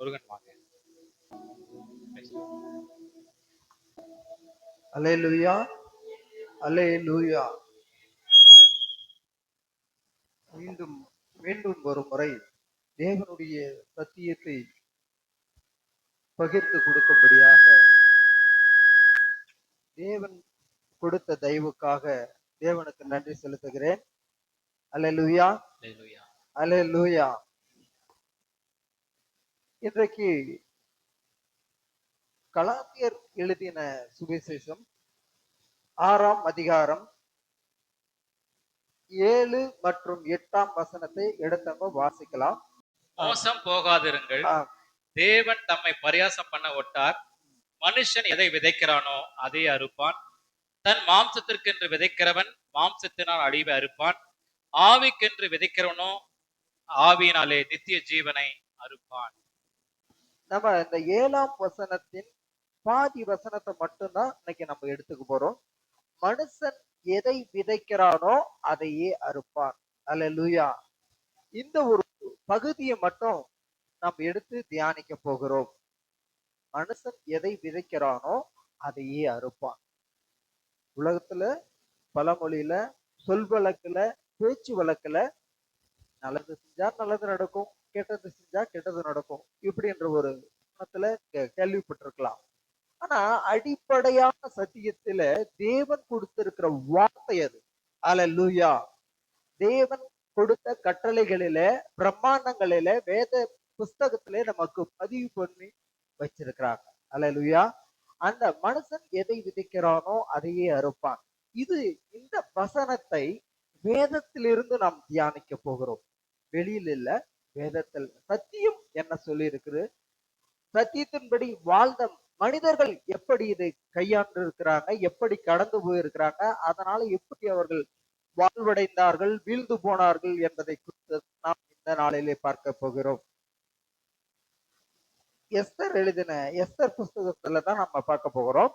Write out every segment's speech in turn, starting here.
முருகன் வாங்க. அல்லேலூயா, அல்லேலூயா. மீண்டும் மீண்டும் ஒரு முறை தேவனுடைய சத்தியத்தை பகிர்ந்து கொடுக்கும்படியாக தேவன் கொடுத்த தயவுக்காக தேவனுக்கு நன்றி செலுத்துகிறேன். அல்லேலூயா, அல்லேலூயா. இன்றைக்கு கலாத்தியர் எழுதின சுவிசேஷம் 6ஆம் அதிகாரம் 7 மற்றும் 8ஆம் வசனத்தை எடுத்தவங்க வாசிக்கலாம். மோசம் போகாதிருங்கள், தேவன் தம்மை பரியாசம் பண்ண ஒட்டார். மனுஷன் எதை விதைக்கிறானோ அதை அறுப்பான். தன் மாம்சத்திற்கென்று விதைக்கிறவன் மாம்சத்தினால் அழிவை அறுப்பான். ஆவிக்கென்று விதைக்கிறவனோ ஆவியினாலே நித்திய ஜீவனை அறுப்பான். நம்ம இந்த 7ஆம் வசனத்தின் பாதி வசனத்தை மட்டும்தான் இன்னைக்கு நம்ம எடுத்துக்க போறோம். மனுஷன் எதை விதைக்கிறானோ அதையே அறுப்பான். அல்லேலூயா. இந்த ஒரு பகுதியை மட்டும் நாம் எடுத்து தியானிக்க போகிறோம். மனுஷன் எதை விதைக்கிறானோ அதையே அறுப்பான். உலகத்துல பழமொழியில, சொல் வழக்குல, பேச்சு வழக்குல நல்லது செஞ்சா நல்லது நடக்கும், கெட்டது செஞ்சா கெட்டது நடக்கும் இப்படின்ற ஒரு கேள்விப்பட்டிருக்கலாம். ஆனா அடிப்படையான சத்தியத்துல தேவன் கொடுத்திருக்கிற வார்த்தை அது. அல்லேலூயா. தேவன் கொடுத்த கட்டளைகளில, பிரமாணங்களில, வேத புஸ்தகத்திலே நமக்கு பதிவு பண்ணி வச்சிருக்கிறாங்க. அல்லேலூயா. அந்த மனுஷன் எதை விதைக்கிறானோ அதையே அறுப்பான். இந்த வசனத்தை வேதத்திலிருந்து நாம் தியானிக்க போகிறோம். வெளியில் இல்ல, வேதத்தில். சத்தியம் என்ன சொல்லி இருக்குது, சத்தியத்தின்படி வாழ்ந்த மனிதர்கள் எப்படி இதை கையாண்டு இருக்கிறாங்க, எப்படி கடந்து போயிருக்கிறாங்க, அதனால எப்படி அவர்கள் வாழ்வடைந்தார்கள், வீழ்ந்து போனார்கள் என்பதை குறித்து நாம் இந்த நாளிலே பார்க்க போகிறோம். எஸ்தர் எழுதின எஸ்தர் புஸ்தகத்துல தான் நம்ம பார்க்க போகிறோம்.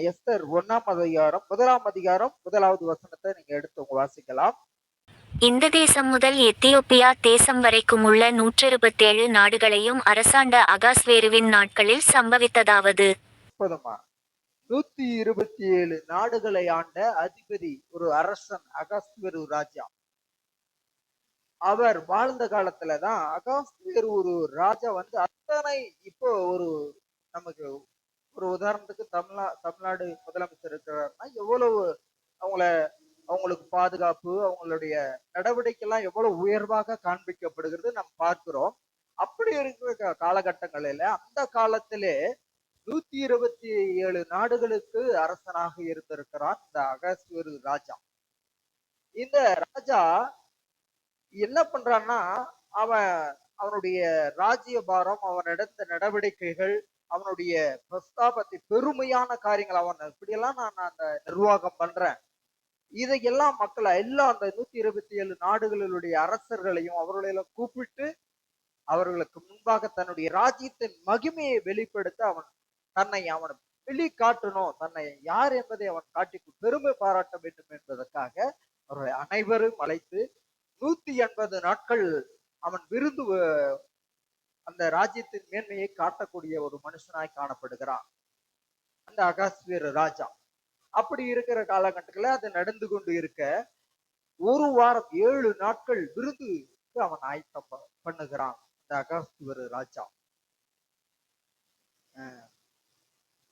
எஸ்தர் 1ஆம் அதிகாரம் 1ஆம் அதிகாரம் 1வது வசனத்தை நீங்க எடுத்து வாசிக்கலாம். இந்த தேசம் முதல் எத்தியோப்பியா தேசம் வரைக்கும் உள்ள 127 நாடுகளையும் அரசாண்ட அகாஸ்வேருவின் நாட்களில் சம்பவித்ததாவது. 127 நாடுகளை ஆண்ட அதிபதி, ஒரு அரசன், அகாஸ்வேரு ராஜா. அவர் வாழ்ந்த காலத்துலதான் அகாஸ்வேரு ஒரு ராஜா வந்து அத்தனை, இப்போ ஒரு நமக்கு ஒரு உதாரணத்துக்கு தமிழ்நாடு முதலமைச்சர் இருக்கிறாருன்னா எவ்வளவு அவங்களுக்கு பாதுகாப்பு, அவங்களுடைய நடவடிக்கை எல்லாம் எவ்வளவு உயர்வாக காண்பிக்கப்படுகிறது நம்ம பார்க்கிறோம். அப்படி இருக்கிற காலகட்டங்களில அந்த காலத்திலே 127 நாடுகளுக்கு அரசனாக இருந்திருக்கிறான் இந்த அகாஸ்வேரு ராஜா. இந்த ராஜா என்ன பண்றான்னா, அவனுடைய ராஜ்யபாரம், அவன் எடுத்த நடவடிக்கைகள், அவனுடைய பிரஸ்தாபத்தை, பெருமையான காரியங்கள், அவன் இப்படியெல்லாம் நான் அந்த நிர்வாகம் பண்றேன், இதையெல்லாம் மக்களை எல்லாம் அந்த 127 நாடுகளுடைய அரசர்களையும் அவர்களையெல்லாம் கூப்பிட்டு அவர்களுக்கு முன்பாக தன்னுடைய ராஜ்யத்தின் மகிமையை வெளிப்படுத்த அவனை வெளிக்காட்டணும், தன்னை யார் என்பதை அவன் காட்டி பெருமை பாராட்ட வேண்டும் என்பதற்காக அவர்களை அனைவரும் அழைத்து 180 நாட்கள் அவன் விருந்து அந்த ராஜ்யத்தின் மேன்மையை காட்டக்கூடிய ஒரு மனுஷனாய் காணப்படுகிறான் அந்த அகாஸ்வேரு ராஜா. அப்படி இருக்கிற காலகட்டத்துல அது நடந்து கொண்டு இருக்க, ஒரு வாரம் 7 நாட்கள் விருதுக்கு அவன் ஆயத்தம் பண்ணுகிறான் இந்த அகாஸ்வேரு ராஜா.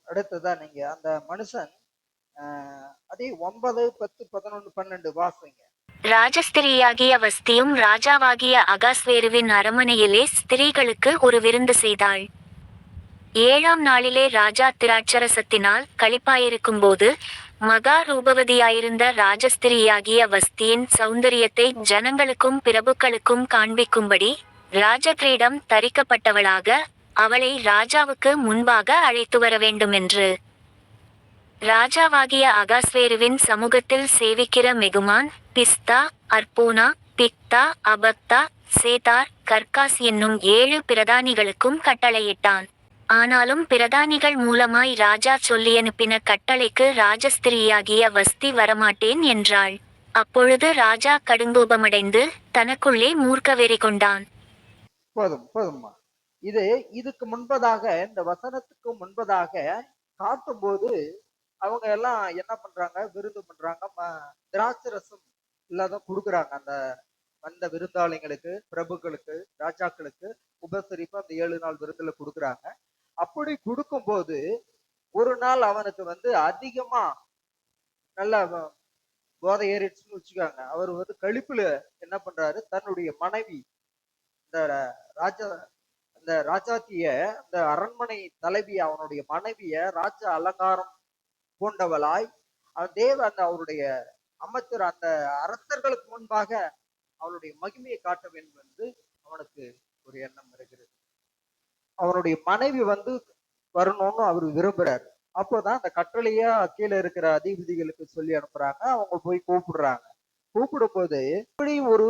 அடுத்ததான் நீங்க அந்த மனுஷன் அதே 9, 10, 11, 12 வாசிங்க. ராஜஸ்திரியாகிய வஸ்தியும் ராஜாவாகிய அகாஸ்வேருவின் அரமனையிலே ஸ்திரீகளுக்கு ஒரு விருந்து செய்தாள். 7ஆம் நாளிலே ராஜா திராட்சரசத்தினால் களிப்பாயிருக்கும்போது மகா ரூபவதியாயிருந்த ராஜஸ்திரியாகிய வஸ்தியின் சௌந்தரியத்தை ஜனங்களுக்கும் பிரபுக்களுக்கும் காண்பிக்கும்படி ராஜகிரீடம் தரிக்கப்பட்டவளாக அவளை ராஜாவுக்கு முன்பாக அழைத்து வர வேண்டுமென்று ராஜாவாகிய அகாஸ்வேருவின் சமூகத்தில் சேவிக்கிற மெகுமான், பிஸ்தா, அர்போனா, பிக்தா, அபக்தா, சேதார், கர்காஸ் என்னும் 7 பிரதானிகளுக்கும் கட்டளையிட்டான். ஆனாலும் பிரதானிகள் மூலமாய் ராஜா சொல்லியனுப்பின கட்டளைக்கு ராஜஸ்திரியாகிய வஸ்தி வரமாட்டேன் என்றாள். அப்பொழுது ராஜா கடுங்கோபமடைந்து தனக்குள்ளே மூர்க்க வெறி கொண்டான். போதும்மா. இது இதுக்கு முன்பதாக, இந்த வசனத்துக்கு முன்பதாக காட்டும்போது அவங்க எல்லாம் என்ன பண்றாங்க, விருந்து பண்றாங்க, திராட்சை ரசம் இல்லாத கொடுக்குறாங்க அந்த வந்த விருந்தாளிங்களுக்கு, பிரபுக்களுக்கு, ராஜாக்களுக்கு உபசரிப்பு அந்த 7 நாள் விருந்துல கொடுக்குறாங்க. அப்படி கொடுக்கும்போது ஒரு நாள் அவனுக்கு வந்து அதிகமா நல்லா போதை ஏறிடுச்சுன்னு வச்சுக்காங்க. அவர் வந்து கழிப்புல என்ன பண்றாரு, தன்னுடைய மனைவி இந்த ராஜா இந்த ராஜாத்திய இந்த அரண்மனை தலைவி அவனுடைய மனைவிய ராஜ அலங்காரம் பூண்டவளாய் அந்த அவருடைய அமைச்சர் அந்த அரசர்களுக்கு முன்பாக அவளுடைய மகிமையை காட்ட வேண்டும் என்று அவனுக்கு ஒரு எண்ணம் இருக்கிறது. அவனுடைய மனைவி வந்து வரணும்னு அவர் விரும்புறாரு. அப்போதான் அந்த கட்டளையா கீழே இருக்கிற அதிபதிகளுக்கு சொல்லி அனுப்புறாங்க. அவங்க போய் கூப்பிடுறாங்க. கூப்பிடும் போது இப்படி ஒரு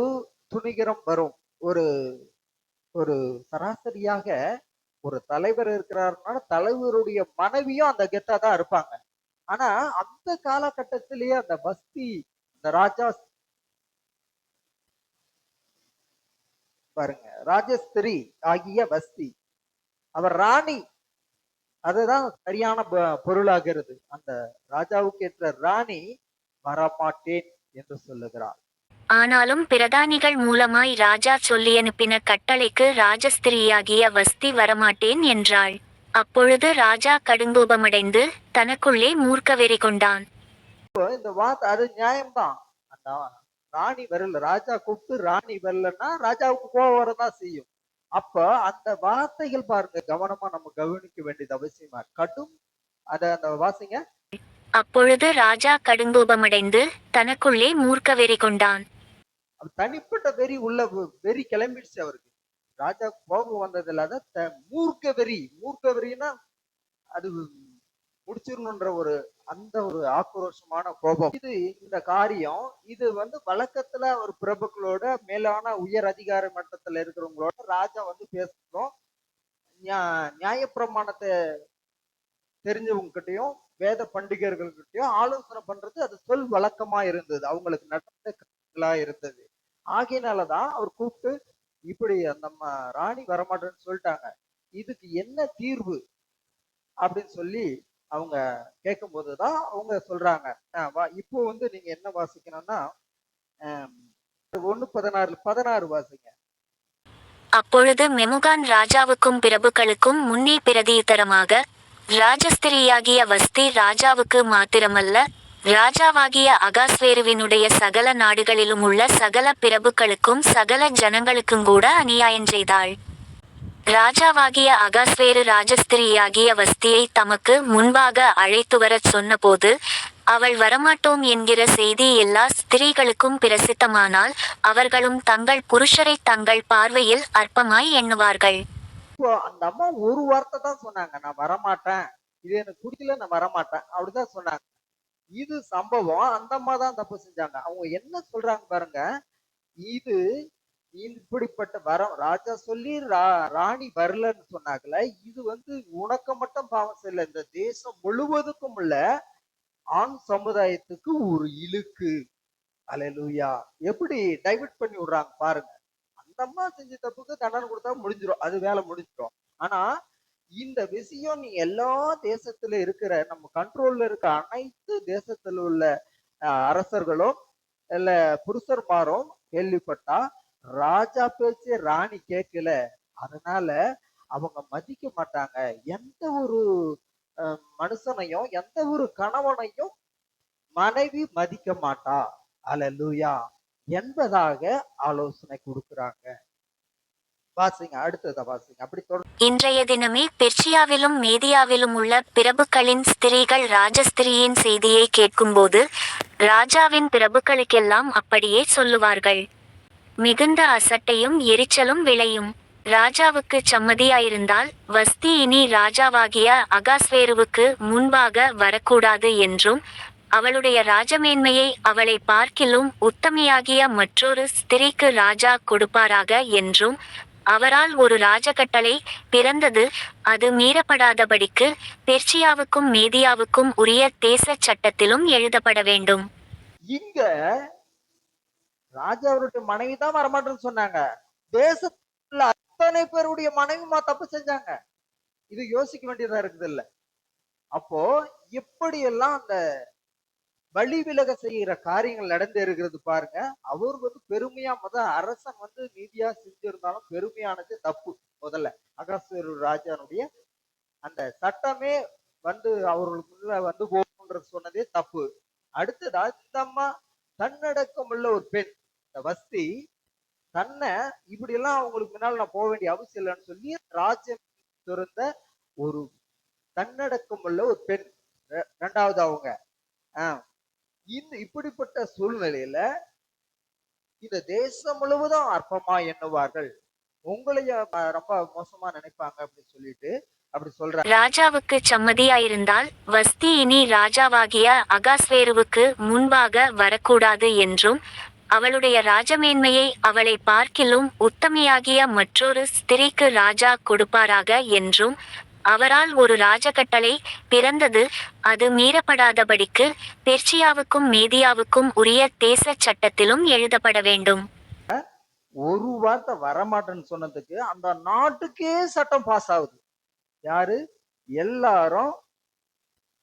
துணிகரம் வரும். ஒரு ஒரு சராசரியாக ஒரு தலைவர் இருக்கிறாருன்னா தலைவருடைய மனைவியும் அந்த கெத்தா தான் இருப்பாங்க. ஆனா அந்த காலகட்டத்திலேயே அந்த வஸ்தி, இந்த ராஜா பாருங்க, ராஜஸ்திரி ஆகிய வஸ்தி, அவர் ராணி, அதுதான் சரியான பொருளாகிறது. அந்த ராஜாவுக்கு ஏற்ற ராணி வரமாட்டேன் என்று சொல்லுகிறார். ஆனாலும் பிரதானிகள் மூலமாய் ராஜா சொல்லியனுப்பின கட்டளைக்கு ராஜஸ்திரியாகிய வஸ்தி வரமாட்டேன் என்றாள். அப்பொழுது ராஜா கடுங்கோபமடைந்து தனக்குள்ளே மூர்க்கவெறி கொண்டான். இந்த வார்த்தை அது நியாயம்தான். அந்த ராணி வரல, ராஜா கூப்பிட்டு ராணி வரலன்னா ராஜாவுக்கு கோபம் வரதான் செய்யும். அப்ப அந்த வார்த்தைகள் பாருங்க, கவனமா நம்ம கவனிக்க வேண்டியது அவசியமா. கடும் அந்த வாசிங்க. அப்பொழுது ராஜா கடுங்கோபமடைந்து தனக்குள்ளே மூர்க்கவெறி கொண்டான். தனிப்பட்ட வெறி உள்ள வெறி கிளம்பிடுச்சு அவருக்கு. ராஜா கோபம் வந்தது இல்லாத மூர்க்க வெறினா அது முடிச்சிடணுன்ற ஒரு ஆக்ரோஷமான கோபம். இது இந்த காரியம் இது வந்து வழக்கத்துல ஒரு பிரபுக்களோட மேலான உயர் அதிகார மட்டத்துல இருக்கிறவங்களோட ராஜா வந்து பேசுறோம். நியாயப்பிரமாணத்தை தெரிஞ்சவங்க கிட்டையும் வேத பண்டிகர்கள்கிட்டயும் ஆலோசனை பண்றது அது சொல் வழக்கமா இருந்தது, அவங்களுக்கு நடந்த இருந்தது. ஆகையினாலதான் அவர் கூப்பிட்டு இப்படி நம்ம ராணி வரமாட்டேன்னு சொல்லிட்டாங்க, இதுக்கு என்ன தீர்வு அப்படின்னு சொல்லி அவங்க கேட்கும் போதுதான் அவங்க சொல்றாங்க. இப்போ வந்து நீங்க என்ன வாசிக்கணும்னா 1:16 வாசிங்க. அப்பொழுது மெமுகான் ராஜாவுக்கும் பிரபுக்களுக்கும் முன்னே பிரதியுத்தரமாக, ராஜஸ்திரியாகிய வஸ்தி ராஜாவுக்கு மாத்திரமல்ல, ராஜாவாகிய அகாஸ்வேருவினுடைய சகல நாடுகளிலும் உள்ள சகல பிரபுக்களுக்கும் சகல ஜனங்களுக்குங்கூட அநியாயம் செய்தாள். ராஜாவாகிய அகாஸ்வேரு ராஜஸ்திரியாகிய வஸ்தியை தமக்கு முன்பாக அழைத்துவரச் சொன்னபோது, அவள் வரமாட்டோம் என்கிற செய்தி எல்லா ஸ்திரீகளுக்கும் பிரசித்தமானால் அவர்களும் தங்கள் புருஷரை தங்கள் பார்வையில் அற்பமாய் எண்ணுவார்கள். இப்போ அந்த அம்மா ஒரு வார்த்தை தான் சொன்னாங்க, நான் வரமாட்டேன், இது எனக்கு பிடிக்கல, நான் வரமாட்டேன் அப்படிதான் சொன்னாங்க. இது சம்பவம் அந்த அம்மா தான் தப்பு செஞ்சாங்க. அவங்க என்ன சொல்றாங்க பாருங்க, இது இப்படிப்பட்ட ராஜா சொல்லி ராணி வரலன்னு சொன்னாங்கல்ல, இது வந்து உனக்கு மட்டும் பாவம் செய்யல, இந்த தேசம் முழுவதுக்கும் உள்ள ஆண் சமுதாயத்துக்கு ஒரு இழுக்கு. அல்லேலூயா. எப்படி டைவர்ட் பண்ணி விடுறாங்க பாருங்க. அந்த அம்மா செஞ்ச தப்புக்கு தண்டனை கொடுத்தா முடிஞ்சிடும், அது வேலை முடிஞ்சிடும். ஆனா இந்த விஷயம் நீ எல்லா தேசத்துல இருக்கிற நம்ம கண்ட்ரோல்ல இருக்க அனைத்து தேசத்துல உள்ள அரசர்களும் இல்ல புருஷர்மாரும் கேள்விப்பட்டா, ராஜா பேச்சு ராணி கேட்கல, அதனால அவங்க மதிக்க மாட்டாங்க. எந்த ஒரு மனுஷனையும் எந்த ஒரு கணவனையும் மனைவி மதிக்க மாட்டா, அல்லேலூயா என்பதாக ஆலோசனை கொடுக்கிறாங்க. வாசிங்க, அடுத்தத வாசிங்க. அப்படி இன்றைய தினமே பெர்சியாவிலும் மேதியாவிலும் உள்ள பிரபுக்களின் ஸ்திரீகள் ராஜஸ்திரியின் செய்தியை கேட்கும்போது ராஜாவின் பிரபுக்களுக்கெல்லாம் அப்படியே சொல்லுவார்கள். மிகுந்த அசட்டையும் எரிச்சலும் விளையும். ராஜாவுக்கு சம்மதியாயிருந்தால் வஸ்தி இனி ராஜாவாகிய அகாஸ்வேருவுக்கு முன்பாக வரக்கூடாது என்றும், அவளுடைய ராஜமேன்மையை அவளை பார்க்கிலும் உத்தமியாகிய மற்றொரு ஸ்திரீக்கு ராஜா கொடுப்பாராக என்றும், அவரால் ஒரு ராஜகட்டளை பிறந்தது, அது மீறப்படாதபடிக்கு பெர்சியாவுக்கும் மேதியாவுக்கும் உரிய தேச சட்டத்திலும் எழுதப்பட வேண்டும். இங்க ராஜாவுடைய மனைவி தான் வரமாட்டேன்னு சொன்னாங்க. தேசத்துல அத்தனை பேருடைய மனைவிமா தப்பு செஞ்சாங்க. இது யோசிக்க வேண்டியதா இருக்குது இல்ல. அப்போ எப்படி எல்லாம் அந்த வழி விலக செய்யற காரியங்கள் நடந்து இருக்கிறது பாருங்க. அவர் பெருமையா அரசன் நீதியா செஞ்சிருந்தாலும் பெருமையானது தப்பு. முதல்ல அகாஸ்வேரு ராஜானுடைய அந்த சட்டமே அவர்களுக்குள்ள போகுன்றது சொன்னதே தப்பு. அடுத்ததா இந்த அம்மா தன்னடக்கம் உள்ள ஒரு பெண், இந்த வஸ்தி தன்னை இப்படி எல்லாம் அவங்களுக்கு முன்னால் நான் போக வேண்டிய அவசியம் இல்லைன்னு சொல்லி ராஜ்யம் துறந்த ஒரு தன்னடக்கம் உள்ள ஒரு பெண். ரெண்டாவது அவங்க இப்படிப்பட்ட சூழ்நிலையில இந்த தேசம் முழுவதும் அற்பமா எண்ணுவார்கள், உங்களைய ரொம்ப மோசமா நினைப்பாங்க அப்படின்னு சொல்லிட்டு அப்படி சொல்ற. ராஜாவுக்கு சம்மதியாயிருந்தால் வஸ்தி இனி ராஜாவாகிய அகாஸ்வேருவுக்கு முன்பாக வரக்கூடாது என்றும் அவளுடைய ராஜமேன்மையை அவளை பார்க்கிலும் உத்தமியாகிய மற்றொரு ஸ்திரீக்கு ராஜா கொடுப்பாராக என்றும் அவரால் ஒரு ராஜகட்டளை பிறந்தது, அது மீறப்படாதபடிக்கு பெர்சியாவுக்கும் மேதியாவுக்கும் உரிய தேச சட்டத்திலும் எழுதப்பட வேண்டும். ஒரு வார்த்தை வரமாட்டேன்னு சொன்னதுக்கு அந்த நாட்டுக்கே சட்டம் பாஸ் ஆகுது. யாரு? எல்லாரும்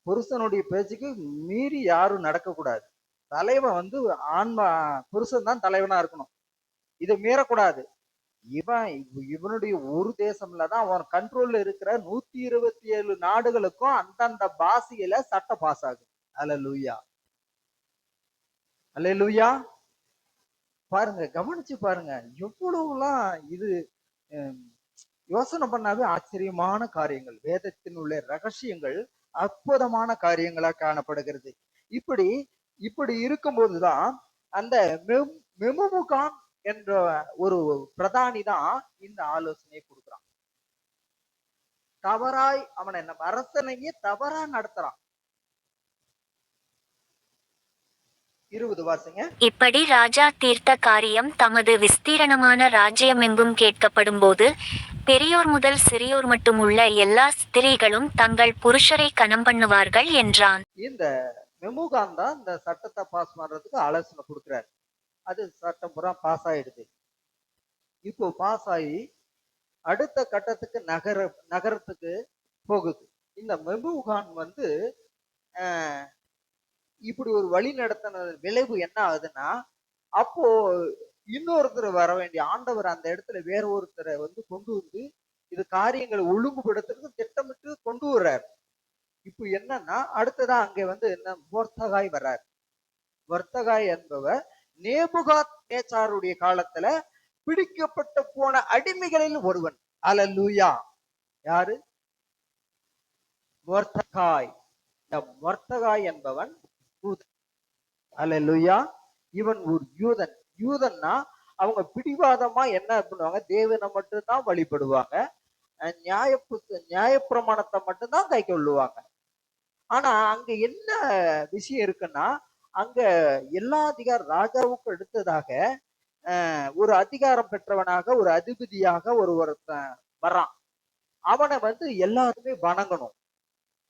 புருஷனுடைய பேச்சுக்கு மீறி யாரும் நடக்க கூடாது. தலைவன் ஆன்மா புருஷன் தான் தலைவனா இருக்கணும். இதை மீறக்கூடாது. இவனுடைய ஒரு தேசம்லதான் அவன் கண்ட்ரோல்ல இருக்கிற 127 நாடுகளுக்கும் அந்தந்த பாஷையில சட்டம் பாஸ் ஆகுது. அல்லேலூயா, அல்லேலூயா. பாருங்க, கவனிச்சு பாருங்க, எவ்வளவுலாம் இது யோசனை பண்ணாவே ஆச்சரியமான காரியங்கள், வேதத்தின் உள்ள ரகசியங்கள் அற்புதமான காரியங்களா காணப்படுகிறது. இப்படி இப்படி இருக்கும்போதுதான் அந்த மெமுகான் என்ற ஒரு பிரதானி தான் இந்த ஆலோசனையை கொடுக்குறான். தவறாய் அவனை நம்ம அரசனையே தவறா நடத்துறான். 20 வாசிங்க. இப்படி ராஜா தீர்த்த காரியம் தமது விஸ்தீரணமான ராஜ்யமெங்கும் கேட்கப்படும்போது பெரியோர் முதல் சிறியோர் மட்டும் உள்ள எல்லா ஸ்திரீகளும் தங்கள் புருஷரை கனம் பண்ணுவார்கள் என்றான். இந்த மெமுகான் தான் இந்த சட்டத்தை பாஸ் பண்றதுக்கு ஆலோசனை கொடுக்கிறார். அது சட்டம் பூரா பாஸ் ஆயிடுது. இப்போ பாஸ் ஆகி அடுத்த கட்டத்துக்கு நகரத்துக்கு போகுது. இந்த மெமுகான் இப்படி ஒரு வழி நடத்தின விளைவு என்ன ஆகுதுன்னா, அப்போ இன்னொருத்தர் வர வேண்டிய ஆண்டவர் அந்த இடத்துல வேற ஒருத்தரை கொண்டு இது காரியங்களை ஒழுங்குபடுத்துறதுக்கு திட்டமிட்டு கொண்டு வர்றாரு. இப்போ என்னன்னா, அடுத்ததான் அங்க என்ன வர்த்தகாய் வர்றார். வர்த்தகாய் என்பவர் நேபுகாத் நேச்சாருடைய காலத்துல பிடிக்கப்பட்டு போன அடிமைகளில் ஒருவன். அல்லேலூயா. யாரு? வர்த்தகாய். வர்த்தகாய் என்பவன் அல்லேலூயா. இவன் ஒரு யூதன். யூதன்னா அவங்க பிடிவாதமா என்ன பண்ணுவாங்க, தேவனை மட்டும்தான் வழிபடுவாங்க, நியாயப்பிரமாணத்தை மட்டும்தான் கை கொள்ளுவாங்க. ஆனா அங்க என்ன விஷயம் இருக்குன்னா, அங்க எல்லா அதிகாரம் ராஜாவுக்கு அடுத்ததாக ஒரு அதிகாரம் பெற்றவனாக ஒரு அதிபதியாக ஒருத்தன் வர்றான். அவனை எல்லாருமே வணங்கணும்.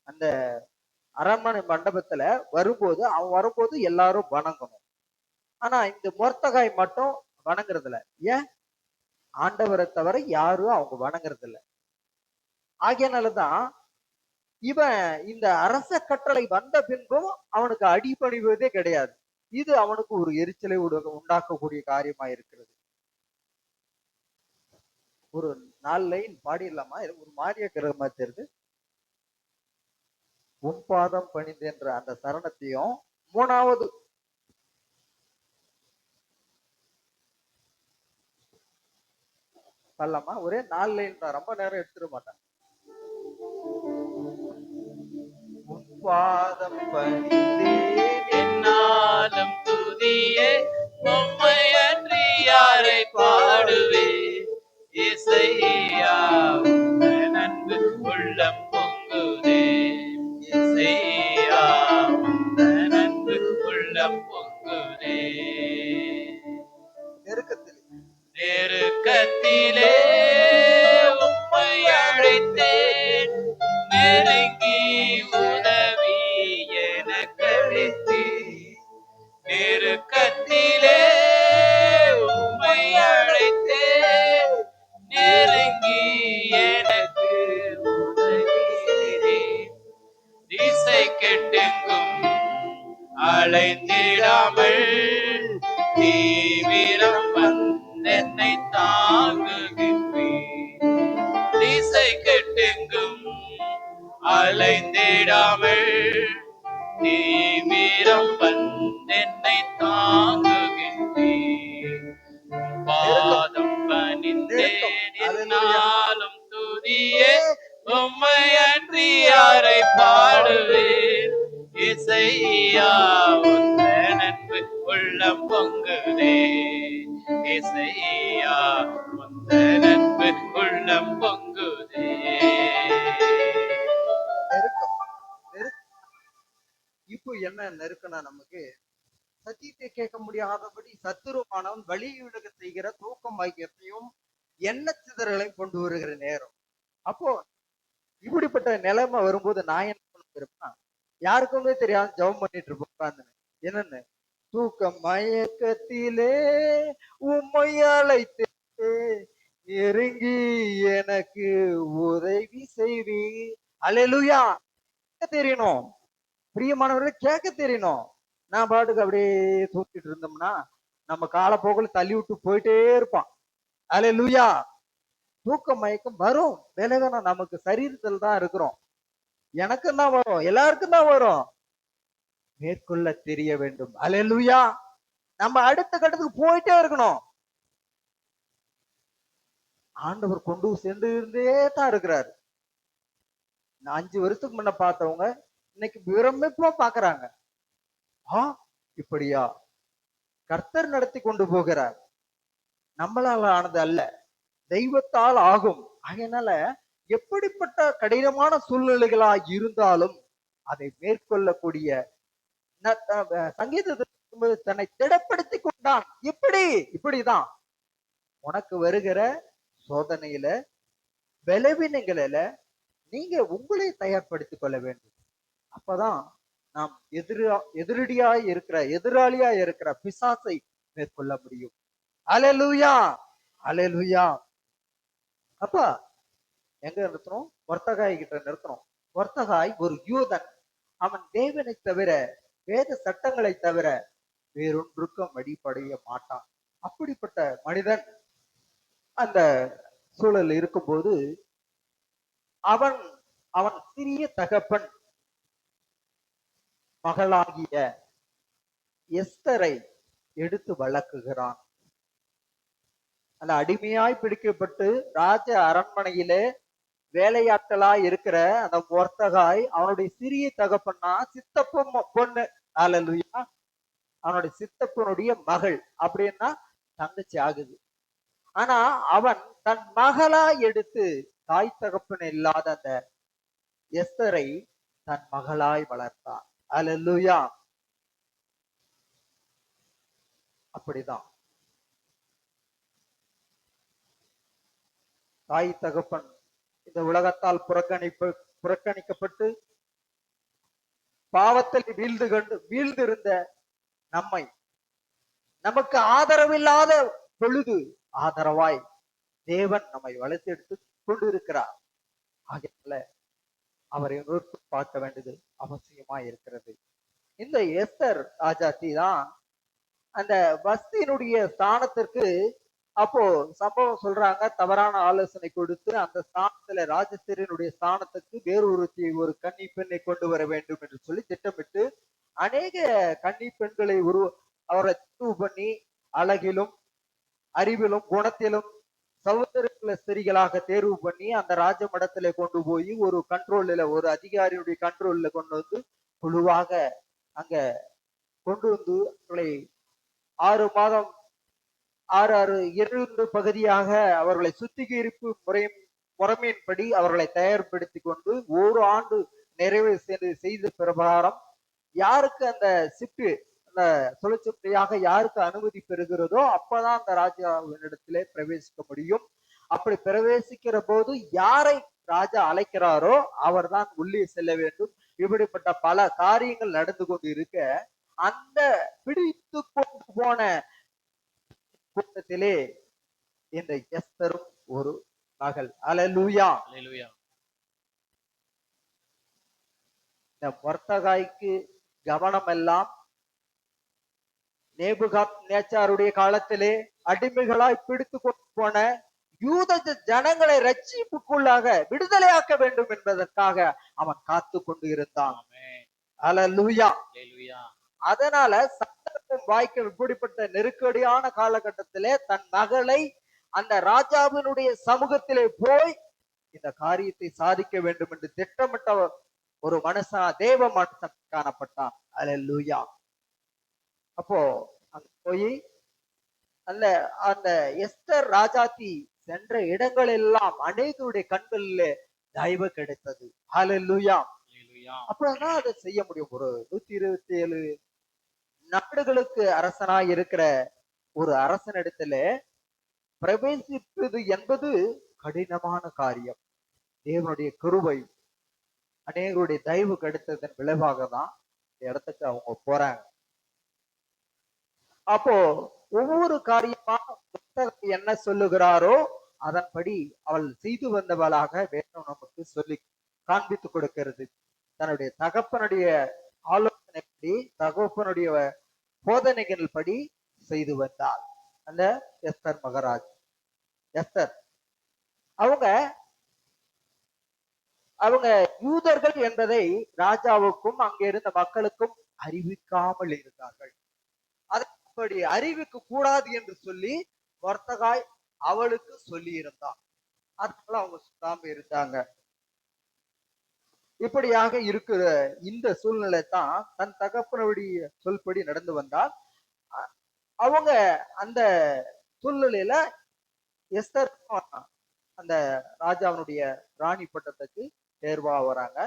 அந்த அரண்மனை மண்டபத்துல அவன் வரும்போது எல்லாரும் வணங்கணும். ஆனா இந்த மொர்தகாய் மட்டும் வணங்குறது இல்ல. ஏன்? ஆண்டவரை தவிர யாரும் அவங்க வணங்குறது இல்ல. ஆகையனாலதான் இவன் இந்த அரச கட்டளை வந்த பின்பும் அவனுக்கு அடிபணிவதே கிடையாது. இது அவனுக்கு ஒரு எரிச்சலை உண்டாக்கக்கூடிய காரியமா இருக்கிறது. ஒரு 4 லைன் பாடிடலாமா? ஒரு மாதிரியா கிரகமா தெரியுது. உன்பாதம் பணிந்து என்ற அந்த சரணத்தையும் 3வது பண்ணலாமா? ஒரே 4 லைன் தான், ரொம்ப நேரம் எடுத்துட மாட்டேன். உன்பாதம் பணிந்தேன் என்னாலும் துதியே, உம்மை அன்றி யாரை பாடுவே, இசையா உந்தன் அன்பு உள்ளம் பொங்குதே, இசையா உந்தன் அன்பு உள்ளம் பொங்குதே. நெருக்கத்திலே உம்மை அழைத்தேன், நெருங்கி உதவி எனக்களித்தீர். நெருக்கத்திலே உம்மை அழைத்தேன், வந்திடாமல் தீவிரம் வந்தென்னை தாங்குகின்றேன். திசை கெட்டெங்கும் அலைந்திடாமல் தீவிரம் வந்தென்னை தாங்குகின்றேன். பாதம் பணிந்தேன் என்னாலும் துதியே உம்மை அன்றி யாரை பாடுவேன். இசையா உந்த நட்பு உள்ளம் பொங்குதே. இசையா உந்த நட்பு உள்ளம் பொங்குதே. நெருக்கம் இப்போ என்ன நெருக்கம்னா நமக்கு சத்தியத்தை கேட்க முடியாதபடி சத்துருவானவன் வழிவிலக செய்கிற தூக்கம் ஐக்கியத்தையும் எண்ண சிதறலையும் கொண்டு வருகிற நேரம். அப்போ இப்படிப்பட்ட நிலைமை வரும்போது நான் என்ன பண்ணுவேன்னா, யாருக்குமே தெரியாது ஜெபம் பண்ணிட்டு இருப்போம் உட்கார்ந்து. என்னன்னு, தூக்க மயக்கத்திலே உம்மை அழைத்து நெருங்கி எனக்கு உதவி செய்வி. அல்லேலூயா. கேட்க தெரியணும் பிரியமானவர்களே, கேட்க தெரியணும். நான் பாட்டுக்கு அப்படியே தூக்கிட்டு இருந்தோம்னா நம்ம காலப்போக்கில் தள்ளி விட்டு போயிட்டே இருப்பான். அல்லேலூயா. தூக்க மயக்கம் வரும், விலகணும். நமக்கு சரீரத்தில் தான் இருக்கிறோம். எனக்கும் தான் வரும், எல்லாருக்கும் தான் வரும். மேற்கொள்ள தெரிய வேண்டும். அல்லேலூயா. நம்ம அடுத்த கட்டத்துக்கு போயிட்டே இருக்கணும். ஆண்டவர் கொண்டு சென்று இருந்தே தான் இருக்கிறாரு. 5 வருஷத்துக்கு முன்ன பார்த்தவங்க இன்னைக்கு விரும்பிப்பா பாக்குறாங்க. இப்படியா கர்த்தர் நடத்தி கொண்டு போகிறார். நம்மளால ஆனது அல்ல, தெய்வத்தால் ஆகும். அதனால எப்படிப்பட்ட கடினமான சூழ்நிலைகளா இருந்தாலும் அதை மேற்கொள்ளக்கூடிய சங்கீதத்தை தன்னை திடப்படுத்தி கொண்டான். இப்படிதான் உனக்கு வருகிற சோதனையில, பலவீனங்களில நீங்க உங்களை தயார்படுத்திக் கொள்ள வேண்டும். அப்பதான் நாம் எதிராளியா இருக்கிற பிசாசை மேற்கொள்ள முடியும். அல்லேலூயா. அல்லேலூயா. அப்பா எங்க நிறுத்தணும்? வர்த்தகாய் கிட்ட நிறுத்தணும். வர்த்தகாய் ஒரு யூதன். அவன் தேவனை தவிர, வேத சட்டங்களை தவிர வேறொன்றுக்கும் வழிபடைய மாட்டான். அப்படிப்பட்ட மனிதன் அந்த சூழல் இருக்கும்போது அவன் சிறிய தகப்பன் மகளாகிய எஸ்தரை எடுத்து வளர்க்குகிறான். அந்த அடிமையாய் பிடிக்கப்பட்டு ராஜ அரண்மனையிலே வேலையாட்களாய் இருக்கிற அந்த வர்த்தகாய் அவனுடைய சிறிய தகப்பன்னா சித்தப்பன் பொண்ணு. அல்லேலூயா. அவனுடைய சித்தப்பனுடைய மகள், அப்படின்னா தங்கச்சி ஆகுது. ஆனா அவன் தன் மகளா எடுத்து தாய் தகப்பன் இல்லாத அந்த எஸ்தரை தன் மகளாய் வளர்த்தான். அல்லேலூயா. அப்படிதான் தாய் தகப்பன் இந்த உலகத்தால் புறக்கணிக்கப்பட்டு பாவத்தில் வீழ்ந்திருந்த நம்மை, நமக்கு ஆதரவில்லாத பொழுது ஆதரவாய் தேவன் நம்மை வளர்த்தெடுத்து கொண்டிருக்கிறார். ஆகையால அவரை பார்க்க வேண்டியது அவசியமா இருக்கிறது. இந்த எஸ்தர் ராஜாத்தி தான் அந்த வஸ்தியினுடைய ஸ்தானத்திற்கு அப்போ சம்பவம் சொல்றாங்க. தவறான ஆலோசனை கொடுத்து அந்த ஸ்தானத்துல ராஜஸ்திரனுடைய ஸ்தானத்துக்கு ஒரு கன்னி பெண்ணை கொண்டு வர வேண்டும் என்று சொல்லி திட்டமிட்டு அநேக கன்னி பெண்களை அவரை பண்ணி அழகிலும் அறிவிலும் குணத்திலும் சகோதர ஸ்திரிகளாக தேர்வு பண்ணி அந்த ராஜ மடத்துல கொண்டு போய் ஒரு ஒரு அதிகாரியுடைய கண்ட்ரோல்ல கொண்டு வந்து குழுவாக அங்க கொண்டு வந்து அவர்களை 6 மாதம் 2 பகுதியாக அவர்களை சுத்திகரிப்பு முறைமையின்படி அவர்களை தயார்படுத்தி கொண்டு 1 ஆண்டு நிறைவு செய்த பிரகாரம் யாருக்கு அந்த ஷிப்ட் அந்த சுழற்சியாக யாருக்கு அனுமதி பெறுகிறதோ அப்பதான் அந்த ராஜாவினிடத்திலே பிரவேசிக்க முடியும். அப்படி பிரவேசிக்கிற போது யாரை ராஜா அழைக்கிறாரோ அவர் தான் உள்ளே செல்ல வேண்டும். இப்படிப்பட்ட பல காரியங்கள் நடந்து கொண்டு இருக்க அந்த பிடித்து கொண்டு போன கூட்டத்திலே இந்த எஸ்தரும் ஒரு மகள். அல்லேலூயா. அல்லேலூயா. இந்த வர்த்தகாய்க்கு கவனம் எல்லாம் நேபுகாத் நேச்சாருடைய காலத்திலே அடிமைகளாய் பிடித்து கொண்டு போன யூத ஜனங்களை ரட்சிப்புக்குள்ளாக விடுதலையாக்க வேண்டும் என்பதற்காக அவன் காத்து கொண்டு இருந்தான். அல்லேலூயா. அதனால சந்தர்ப்பம் வாய்க்க இப்படிப்பட்ட நெருக்கடியான காலகட்டத்திலே தன் மகளை அந்த ராஜாவினுடைய சமூகத்திலே போய் இந்த காரியத்தை சாதிக்க வேண்டும் என்று திட்டமிட்ட ஒரு மனுஷன், தேவ மனுஷன் காணப்பட்டான். அல்லேலூயா. அப்போ அங்க போய் அந்த அந்த எஸ்தர் ராஜாத்தி சென்ற இடங்கள் எல்லாம் அநேகருடைய கண்களிலே தயவு கிடைத்தது. அல்லேலூயா. அப்பதான் அதை செய்ய முடியும். ஒரு 127 நாடுகளுக்கு அரசனாய் இருக்கிற ஒரு அரசனிடத்துல பிரவேசிப்பது என்பது கடினமான காரியம். தேவனுடைய கிருபை அநேகருடைய தயவு கிடைத்ததன் விளைவாக தான் இந்த இடத்துக்கு அவங்க போறாங்க. அப்போ ஒவ்வொரு காரியமா என்ன சொல்லுகிறாரோ அதன்படி அவள் செய்து வந்தவளாக வேதம் நமக்கு சொல்லி காண்பித்து கொடுக்கிறது. தன்னுடைய தகப்பனுடைய ஆலோசனைப்படி, தகப்பனுடைய போதனைகள் படி செய்து வந்தாள் அந்த எஸ்தர் மகாராஜ். எஸ்தர் அவங்க அவங்க யூதர்கள் என்பதை ராஜாவுக்கும் அங்கே இருந்த மக்களுக்கும் அறிவிக்காமல் இருந்தார்கள். அப்படி அறிவிக்க கூடாது என்று சொல்லி வர்த்தகாய் அவளுக்கு சொல்லி இருந்தான். அதனால அவங்க சொல்லாம இருந்தாங்க. இப்படியாக இருக்கிற இந்த சூழ்நிலை தான் தன் தகப்பனுடைய சொல்படி நடந்து வந்தால் அவங்க அந்த சூழ்நிலையில எஸ்தர் அந்த ராஜாவினுடைய ராணி பட்டத்துக்கு தேர்வா வராங்க.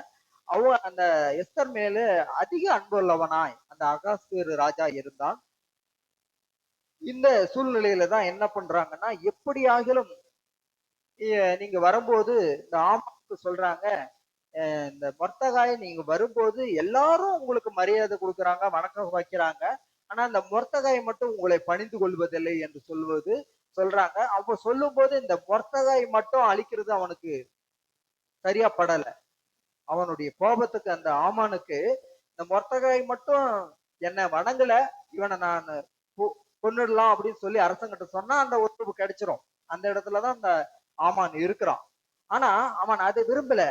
அவங்க அந்த எஸ்தர் மேல அதிக அன்புள்ளவனாய் அந்த அகாஸ்வேரு ராஜா இருந்தான். இந்த சூழ்நிலையில தான் என்ன பண்றாங்கன்னா, எப்படியாகிலும் நீங்க வரும்போது இந்த ஆமானுக்கு சொல்றாங்க, இந்த மொர்தகாயை நீங்க வரும்போது எல்லாரும் உங்களுக்கு மரியாதை கொடுக்குறாங்க, வணக்கம் வைக்கிறாங்க, ஆனா இந்த மொர்தகாயை மட்டும் உங்களை பணிந்து கொள்வதில்லை என்று சொல்றாங்க. அப்ப சொல்லும் போது இந்த மொர்தகாய் மட்டும் அழிக்கிறது அவனுக்கு சரியா படல. அவனுடைய கோபத்துக்கு அந்த ஆமானுக்கு இந்த மொர்தகாய் மட்டும் என்ன வணங்கல, இவனை நான் கொன்னுடலாம் அப்படின்னு சொல்லி அரசங்கிட்ட சொன்னா அந்த ஒத்துழைப்பு கிடைச்சிரும். அந்த இடத்துலதான் அந்த ஆமான் இருக்கிறான். ஆனா அவன் அதை விரும்பல.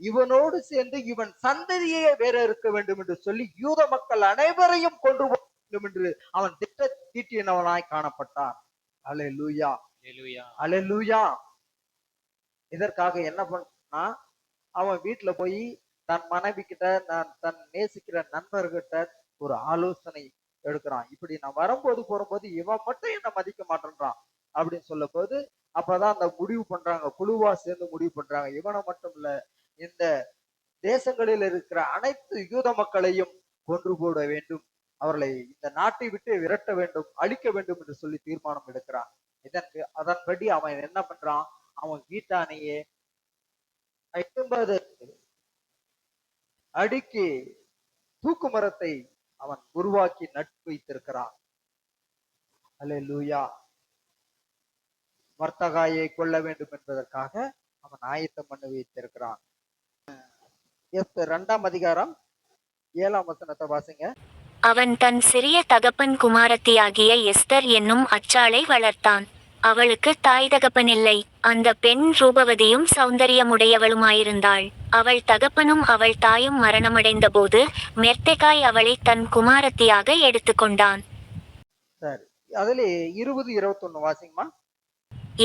இவனோடு சேர்ந்து இவன் சந்ததியே வேற இருக்க வேண்டும் என்று சொல்லி யூத மக்கள் அனைவரையும் கொண்டு வேண்டும் என்று அவன் திட்ட தீட்டினவனாய் காணப்பட்டான். அல்லேலூயா. அல்லேலூயா. இதற்காக என்ன பண்ணா, அவன் வீட்டுல போய் தன் மனைவி கிட்ட, தன் நேசிக்கிற நண்பர்கிட்ட ஒரு ஆலோசனை எடுக்கிறான். இப்படி நான் வரும்போது போகும்போது இவன் மட்டும் என்ன மதிக்க மாட்டேன்றான் அப்படின்னு சொல்ல போது, அப்பதான் அந்த முடிவு பண்றாங்க, குழுவா சேர்ந்து முடிவு பண்றாங்க, இவனை மட்டும் இல்ல இந்த தேசங்களில் இருக்கிற அனைத்து யூத மக்களையும் கொன்று போட வேண்டும், அவர்களை இந்த நாட்டை விட்டு விரட்ட வேண்டும், அழிக்க வேண்டும் என்று சொல்லி தீர்மானம் எடுக்கிறான். அதன்படி அவன் என்ன பண்றான், அவன் வீட்டானையே 50 அடிக்கு தூக்கு மரத்தை அவன் உருவாக்கி நட்டு வைத்திருக்கிறான். அல்லேலூயா. வர்த்தகாயை கொள்ள வேண்டும் என்பதற்காக அவன் ஆயத்தம் பண்ணி வைத்திருக்கிறான். 2ஆம் அதிகாரம் 7ஆம் வசனத்தை வாசிங்க. அவன் தன் சிறிய தகப்பன் குமாரத்தியாகிய எஸ்தர் என்னும் அச்சாளை வளர்த்தான். அவளுக்கு தாய் தகப்பனில்லை. அந்த பெண் ரூபவதியும் சௌந்தரியமுடையவளுமாயிருந்தாள். அவள் தகப்பனும் அவள் தாயும் மரணமடைந்த போது மெர்தெகாய் அவளை தன் குமாரத்தியாக எடுத்துக்கொண்டான். சரி, அதுல 20-21 வாசிங்கம்மா.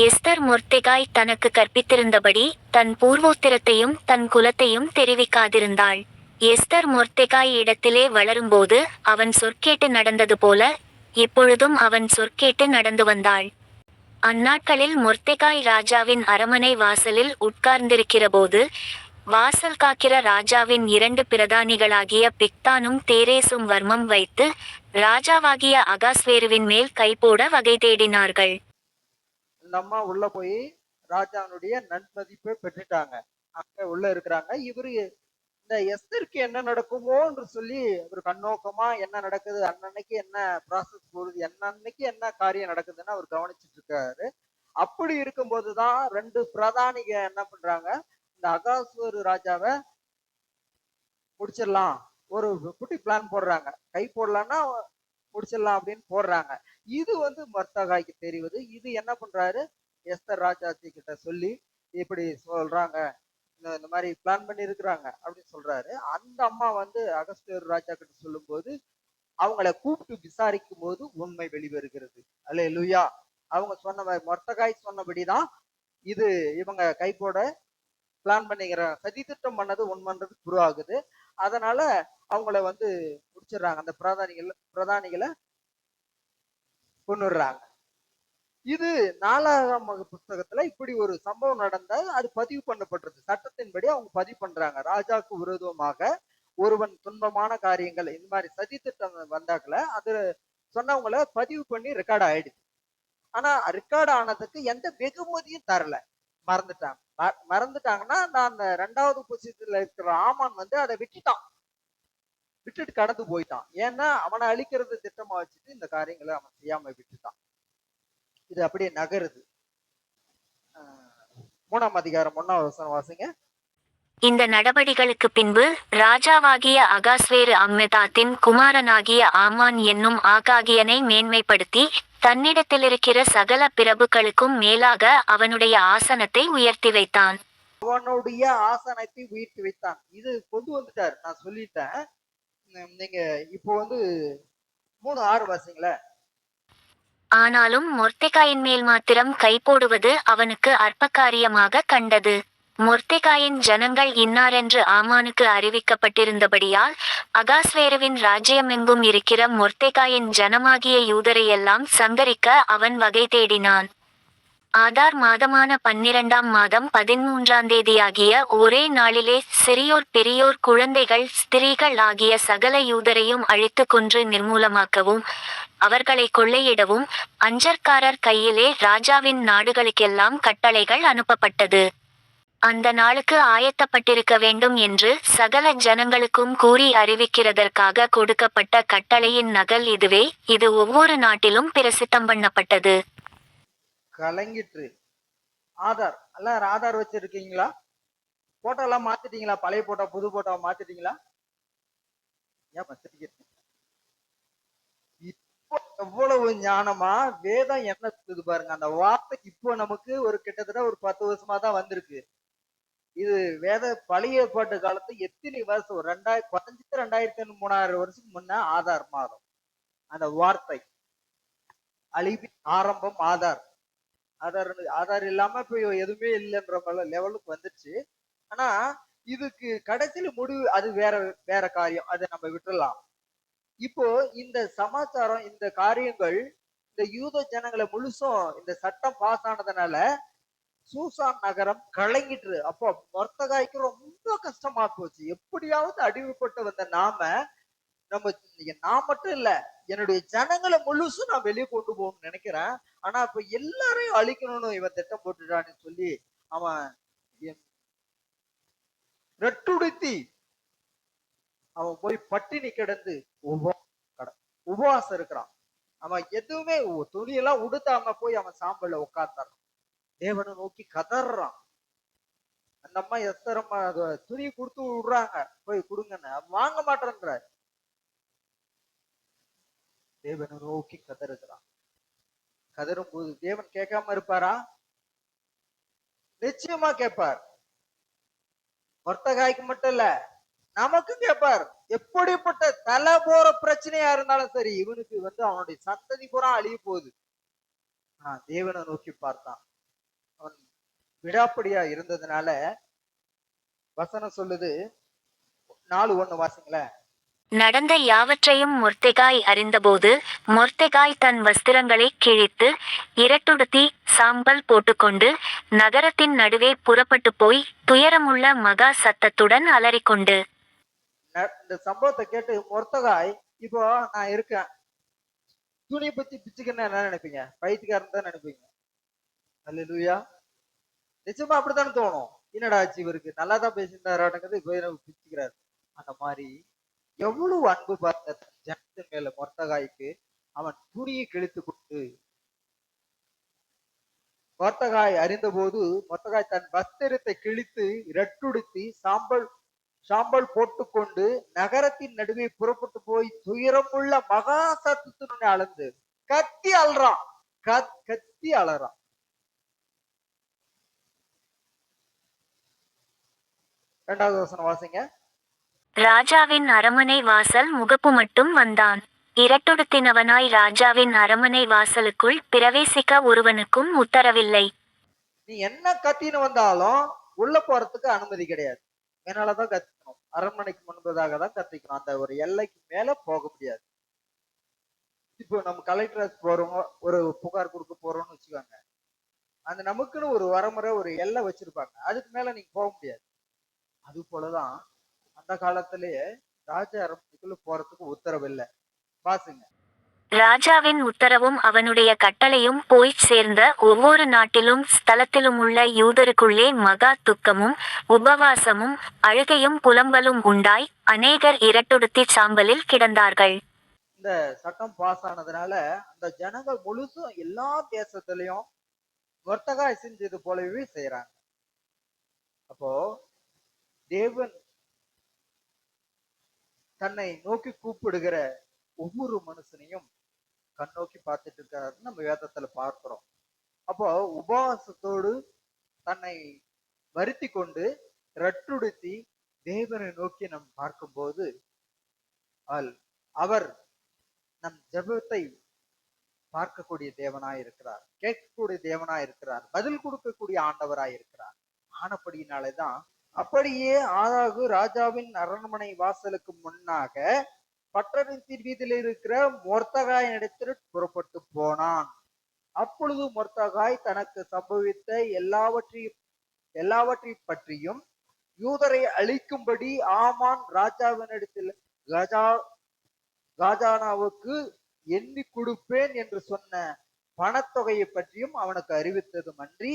எஸ்தர் மொர்தெகாய் தனக்கு கற்பித்திருந்தபடி தன் பூர்வோத்திரத்தையும் தன் குலத்தையும் தெரிவிக்காதிருந்தாள். எஸ்தர் மொர்தெகாய் இடத்திலே வளரும்போது அவன் சொற்கேட்டு நடந்தது போல இப்பொழுதும் அவன் சொற்கேட்டு நடந்து வந்தாள். அந்நாட்களில் மொர்தெகாய் ராஜாவின் அரமனை வாசலில் உட்கார்ந்திருக்கிற போது வாசல் காக்கிற ராஜாவின் 2 பிரதானிகளாகிய பிக்தானும் தேரேசும் வர்மம் வைத்து ராஜாவாகிய அகாஸ்வேருவின் மேல் கைபோட வகை தேடினார்கள். நம்ம உள்ள போய் ராஜாவுடைய நன்மதிப்பை பெற்றுட்டாங்க. அங்க உள்ள இருக்கிறாங்க. இவரு இந்த எஸ்தருக்கு என்ன நடக்குமோ என்று சொல்லி ஒரு கண்ணோக்கமா என்ன நடக்குது, அன்னன்னைக்கு என்ன ப்ராசஸ் போகுது, அன்னன்னைக்கு என்ன காரியம் நடக்குதுன்னு அவர் கவனிச்சுட்டு இருக்காரு. அப்படி இருக்கும்போதுதான் 2 பிரதானிக என்ன பண்றாங்க, இந்த அகாஸ்வேரு ராஜாவை முடிச்சிடலாம் ஒரு குட்டி பிளான் போடுறாங்க. கை போடலான்னா முடிச்சிடலாம் அப்படின்னு போடுறாங்க. இது மொர்தெகாய்க்கு தெரிவது. இது என்ன பண்றாரு, எஸ்தர் ராஜாத்தி கிட்ட சொல்லி இப்படி சொல்றாங்க, இந்த மாதிரி பிளான் பண்ணி இருக்கிறாங்க அப்படின்னு சொல்றாரு. அந்த அம்மா அகஸ்தியர் ராஜா கிட்ட சொல்லும் போது அவங்கள கூப்பிட்டு விசாரிக்கும் போது உண்மை வெளிவருகிறது. அல்லேலூயா. அவங்க மொர்தெகாய் சொன்னபடிதான் இது இவங்க கைப்போட பிளான் பண்ணிக்கிற சதித்திட்டம் பண்ணது உண்மைன்றது ப்ரூவ் ஆகுது. அதனால அவங்கள முடிச்சிடுறாங்க, அந்த பிரதானிகளை கொண்டுடுறாங்க. இது 4ஆம் புத்தகத்துல இப்படி ஒரு சம்பவம் நடந்தா அது பதிவு பண்ணப்பட்டிருக்கு. சட்டத்தின்படி அவங்க பதிவு பண்றாங்க. ராஜாவுக்கு விரோதமாக ஒருவன் துன்பமான காரியங்கள் இந்த மாதிரி சதித்திட்டம் வந்தாக்கல அது சொன்னவங்கள பதிவு பண்ணி ரெக்கார்ட் ஆயிடுச்சு. ஆனா ரெக்கார்ட் ஆனதுக்கு எந்த வெகுமதியும் தரல, மறந்துட்டாங்க. மறந்துட்டாங்கன்னா நான் அந்த 2வது பொசிஷன்ல இருக்கிற ஆமான் அதை விட்டுட்டு கடந்து போயிட்டான். ஏன்னா அவனை அழிக்கிறது திட்டமா வச்சுட்டு இந்த காரியங்களை அவன் செய்யாம விட்டுட்டான். இது அப்படியே நகருது. 3ஆம் அதிகாரம் 1ஆம் வசனம் வாசிங்க. இந்த நடபடிகளுக்கு பின்பு ராஜாவாகிய அகாஸ்வேரு அம்மெதாத்தின் குமாரனாகிய ஆமான் என்னும் ஆகாகியனை மேன்மைப்படுத்தி தன்னிடத்திலிருக்கிற சகல பிரபுக்களுக்கும் மேலாக அவனுடைய ஆசனத்தை உயர்த்தி வைத்தான். அவனுடைய ஆசனத்தை உயர்த்தி வைத்தான். இது கொண்டு வந்துட்டார், நான் சொல்லிட்டேன். நீங்க இப்போ 3:6 வாசிங்கள. ஆனாலும் மொர்தெகாயின் மேல் மாத்திரம் கை போடுவது அவனுக்கு அற்பகாரியமாக கண்டது. மொர்தெகாயின் ஜனங்கள் இன்னாரென்று ஆமானுக்கு அறிவிக்கப்பட்டிருந்தபடியால் அகாஸ்வேருவின் ராஜ்யமெங்கும் இருக்கிற மொர்தெகாயின் ஜனமாகிய யூதரையெல்லாம் சங்கரிக்க அவன் வகை தேடினான். ஆதார் மாதமான 12ஆம் மாதம் 13ஆம் தேதியாகிய ஒரே நாளிலே சிறியோர் பெரியோர் குழந்தைகள் ஸ்திரீகள் ஆகிய சகல யூதரையும் அழித்து கொன்று நிர்மூலமாக்கவும் அவர்களை கொள்ளையிடவும் அஞ்சற்காரர் கையிலே ராஜாவின் நாடுகளுக்கெல்லாம் கட்டளைகள் அனுப்பப்பட்டது. அந்த நாளுக்கு ஆயத்தப்பட்டிருக்க வேண்டும் என்று சகல ஜனங்களுக்கும் கூறி அறிவிக்கிறதற்காக கொடுக்கப்பட்ட கட்டளையின் நகல் இதுவே. இது ஒவ்வொரு நாட்டிலும் பிரசித்தம் பண்ணப்பட்டது. கலங்கிற்று. ஆதார் எல்லாரும் ஆதார் வச்சிருக்கீங்களா? போட்டோ எல்லாம் மாத்திட்டீங்களா? பழைய போட்டோ புது போட்டோ மாத்திட்டீங்களா? ஏன் இப்போ எவ்வளவு ஞானமா வேதம் என்ன சொல்லுது பாருங்க. அந்த வார்த்தை இப்போ நமக்கு கிட்டத்தட்ட ஒரு 10 வருஷமா தான் வந்திருக்கு. இது வேத பழைய ஏற்பாட்டு காலத்து எத்தனை வருஷம், 2015-2003 வருஷத்துக்கு முன்ன ஆதார் மாதம். அந்த வார்த்தை அழிவின் ஆரம்பம் ஆதார். ஆதார் இல்லாம இப்ப எதுவுமே இல்லைன்ற லெவலுக்கு வந்துருச்சு. ஆனா இதுக்கு கடைசியில முடிவு அது வேற காரியம், அதை நம்ம விட்டுடலாம். இப்போ இந்த சமாச்சாரம், இந்த காரியங்கள் இந்த யூத ஜனங்களை முழுசும் இந்த சட்டம் பாஸ் ஆனதுனால சூசான் நகரம் கலங்கிட்டு. அப்போ மொர்தெகாய்க்கு ரொம்ப கஷ்டமா போச்சு. எப்படியாவது அடிமைப்பட்டு வந்த நான் மட்டும் இல்ல, என்னுடைய ஜனங்களை முழுசும் நான் வெளியே கொண்டு போகணும்னு நினைக்கிறேன். ஆனா இப்ப எல்லாரையும் அழிக்கணும்னு இவன் திட்டம் போட்டுட்டான்னு சொல்லி அவன் ரெட்டுடுத்தி அவன் போய் பட்டினி கிடந்து உபவாசம் இருக்கிறான். அவன் எதுவுமே துணியெல்லாம் உடுத்தாம போய் அவன் சாம்பல்ல உட்கார்ந்தான். தேவனை நோக்கி கதறான். அந்த அம்மா எஸ்தரம்மா துணி கொடுத்து விடுறாங்க, போய் கொடுங்கன்னு. வாங்க மாட்டேன்ற. தேவனை நோக்கி கதறுகிறான். கதரும் போது தேவன் கேட்காம இருப்பாரா? நிச்சயமா கேட்பார். மொர்தெகாய்க்கு மட்டும் இல்ல, நமக்கும் கேட்பார். எப்படிப்பட்ட தலை போற பிரச்சனையா இருந்தாலும் சரி, இவனுக்கு அவனுடைய சந்ததி பூரா அழிய போகுது. தேவனை நோக்கி பார்த்தான். அவன் விடாப்படியா இருந்ததுனால வசனம் சொல்லுது, 4:1 வாசிங்களேன். நடந்த யாவற்றையும் மொர்தெகாய் அறிந்தபோது மொர்தெகாய் தன் வஸ்திரங்களை கிழித்து இரட்டுடுத்தி சாம்பல் போட்டுக்கொண்டு நகரத்தின் நடுவே புறப்பட்டு போய் துயரமுள்ள மகா சத்தத்துடன் அலறிக்கொண்டு. இந்த சம்பவத்தை கேட்டு மொர்தெகாய், இப்போ நான் இருக்கேன், துணி பத்தி பிச்சுக்கன்னு என்ன நினைப்பீங்க? பைத்தியக்காரன் தான் நினைப்பீங்க. அல்லேலூயா. நிச்சயமா அப்படித்தானே தோணும். என்னடா ஆச்சு, இவருக்கு நல்லாதான் பேசியிருந்தாரு, போய் பிச்சுக்கிறாரு. அந்த மாதிரி எவ்வளவு அன்பு பார்த்த ஜனத்தின் மேல மொர்தெகாய்க்கு. அவன் துணியை கிழித்து கொடுத்து, மொர்தெகாய் அறிந்த போது மொர்தெகாய் தன் வஸ்திரத்தை கிழித்து இரட்டுடுத்தி சாம்பல் போட்டுக்கொண்டு நகரத்தின் நடுவே புறப்பட்டு போய் துயரமுள்ள மகா சத்தத்தினுடைய அளந்து கத்தி அலறான். கத்தி அலறான். இரண்டாவது வசனம் வாசிங்க. ராஜாவின் அரமனை வாசல் முகப்பு மட்டும் வந்தான். இரட்டுடுத்தினவனாய் ராஜாவின் அரமனை வாசலுக்குள் பிரவேசிக்க ஒருவனுக்கும் உத்தரவில்லை. நீ என்ன கத்தின்னு வந்தாலும் உள்ள போறதுக்கு அனுமதி கிடையாது. மேலாலதான் கத்திக்கணும். அரண்மனைக்கு முன்பதாக தான் கத்திக்கணும். அந்த ஒரு எல்லைக்கு மேல போக முடியாது. இப்போ நம்ம கலெக்டர் போறோம், ஒரு புகார் கொடுக்க போறோம்னு வச்சுக்கோங்க. அந்த நமக்குன்னு ஒரு வரமுறை, ஒரு எல்லை வச்சிருப்பாங்க. அதுக்கு மேல நீங்க போக முடியாது. அது போலதான் அந்த காலத்திலேயே ராஜ அரண்மனைக்குள்ள போறதுக்கு உத்தரவு இல்லை. பாசுங்க. ராஜாவின் உத்தரவும் அவனுடைய கட்டளையும் போய்ச் சேர்ந்த ஒவ்வொரு நாட்டிலும் ஸ்தலத்திலுமுள்ள யூதருக்குள்ளே மகா துக்கமும் உபவாசமும் அழுகையும் புலம்பலும் உண்டாய் அநேகர் இரட்டுடுத்திச் சாம்பலில் கிடந்தார்கள். இந்த சட்டம் பாஸ் ஆனதுனால அந்த ஜனங்கள் முழுசும் எல்லா தேசத்திலையும் வர்த்தகாய் செஞ்சது போலவே செய்யறாங்க. அப்போ தேவன் தன்னை நோக்கி கூப்பிடுகிற ஒவ்வொரு மனுஷனையும் கண்ணோக்கி பார்த்துட்டு இருக்காருன்னு நம்ம வேதத்துல பார்க்கிறோம். அப்போ உபவாசத்தோடு தன்னை வருத்தி கொண்டு ரட்டுடுத்தி தேவனை நோக்கி நாம் பார்க்கும்போது அவர் நம் ஜெபத்தை பார்க்கக்கூடிய தேவனாய் இருக்கிறார், கேட்கக்கூடிய தேவனாய் இருக்கிறார், பதில் கொடுக்கக்கூடிய ஆண்டவராய் இருக்கிறார். ஆனபடியினாலேதான் அப்படியே ஆதாகு ராஜாவின் அரண்மனை வாசலுக்கு முன்னாக பட்டணத்தின் வீதியில் இருக்கிற மொர்தகாய் இடத்தில் புறப்பட்டு போனான். அப்பொழுது மொர்தகாய் தனக்கு சம்பவித்த எல்லாவற்றை பற்றியும் யூதரை அழிக்கும்படி ஆமான் ராஜாவினிடத்தில் காஜானாவுக்கு எண்ணி கொடுப்பேன் என்று சொன்ன பணத்தொகையை பற்றியும் அவனுக்கு அறிவித்ததும் அன்றி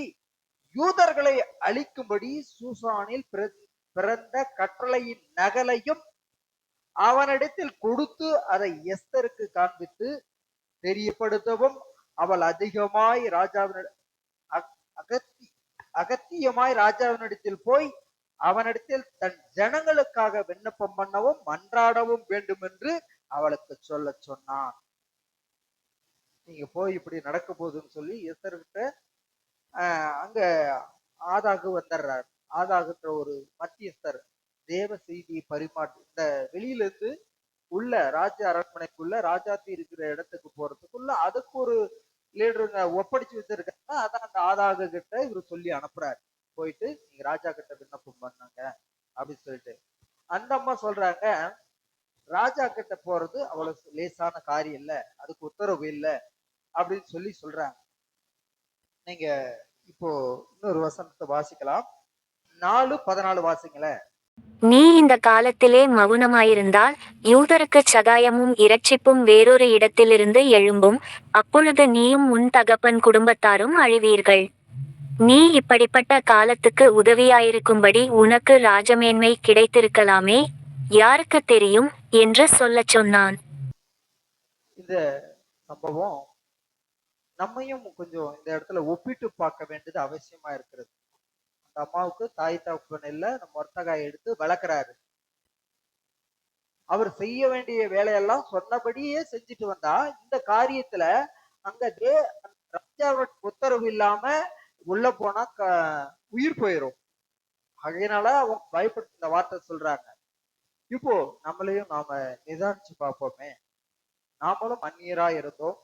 யூதர்களை அழிக்கும்படி சூசானில் பிறந்த கட்டளையின் நகலையும் அவனிடத்தில் கொடுத்து அதை எஸ்தருக்கு காண்பித்து தெரியப்படுத்தவும் அவள் அதிகமாய் அகத்தியமாய் ராஜாவினிடத்தில் போய் அவனிடத்தில் தன் ஜனங்களுக்காக விண்ணப்பம் பண்ணவும் மன்றாடவும் வேண்டும் என்று அவளுக்கு சொல்ல சொன்னான். நீங்க போய் இப்படி நடக்க போகுதுன்னு சொல்லி எஸ்தர்கிட்ட அங்க ஆதாகு வந்துடுறார். ஆதாகுன்ற ஒரு மத்தியஸ்தர் தேவ செய்தியை இந்த வெளியில இருந்து உள்ள ராஜ அரண்மனைக்குள்ள ராஜாத்தி இருக்கிற இடத்துக்கு போறதுக்குள்ள அதுக்கு ஒரு லீடருங்க ஒப்படைச்சு வச்சிருக்காங்க. அதான் அந்த ஆதாகு கிட்ட இவர் சொல்லி அனுப்புறாரு, போயிட்டு நீங்க ராஜா கிட்ட விண்ணப்பம் பண்ணாங்க அப்படின்னு சொல்லிட்டு. அந்த அம்மா சொல்றாங்க, ராஜா கிட்ட போறது அவ்வளவு லேசான காரியம் இல்லை, அதுக்கு உத்தரவு இல்லை அப்படின்னு சொல்லி சொல்றாங்க. நீங்க இப்போ இன்னொரு வசனத்தை வாசிக்கலாம். 4:14 வாசிங்களேன். நீ இந்த காலத்திலே மவுனமாயிருந்தால் யூதருக்குச் சகாயமும் இரட்சிப்பும் வேறொரு இடத்திலிருந்து எழும்பும், அப்பொழுது நீயும் உன் தகப்பன் குடும்பத்தாரும் அழிவீர்கள். நீ இப்படிப்பட்ட காலத்துக்கு உதவியாயிருக்கும்படி உனக்கு ராஜமேன்மை கிடைத்திருக்கலாமே, யாருக்கு தெரியும் என்று சொல்லச் சொன்னான். இந்த சம்பவம் நம்மையும் கொஞ்சம் இந்த இடத்துல ஒப்பிட்டு பார்க்க வேண்டியது அவசியமா இருக்கிறது. அந்த அம்மாவுக்கு தாய் தகப்பன் இல்ல, நம்ம ஒருத்தகாய் எடுத்து வளர்க்கிறாரு. அவர் செய்ய வேண்டிய வேலையெல்லாம் சொன்னபடியே செஞ்சுட்டு வந்தா இந்த காரியத்துல அங்க ராஜாவோட உத்தரவு இல்லாம உள்ள போனா உயிர் போயிடும். அதனால அவங்க பயப்பட்டு இந்த வார்த்தை சொல்றாங்க. இப்போ நம்மளையும் நாம நிதானிச்சு பார்ப்போமே. நாமளும் அந்நியரா இருந்தோம்,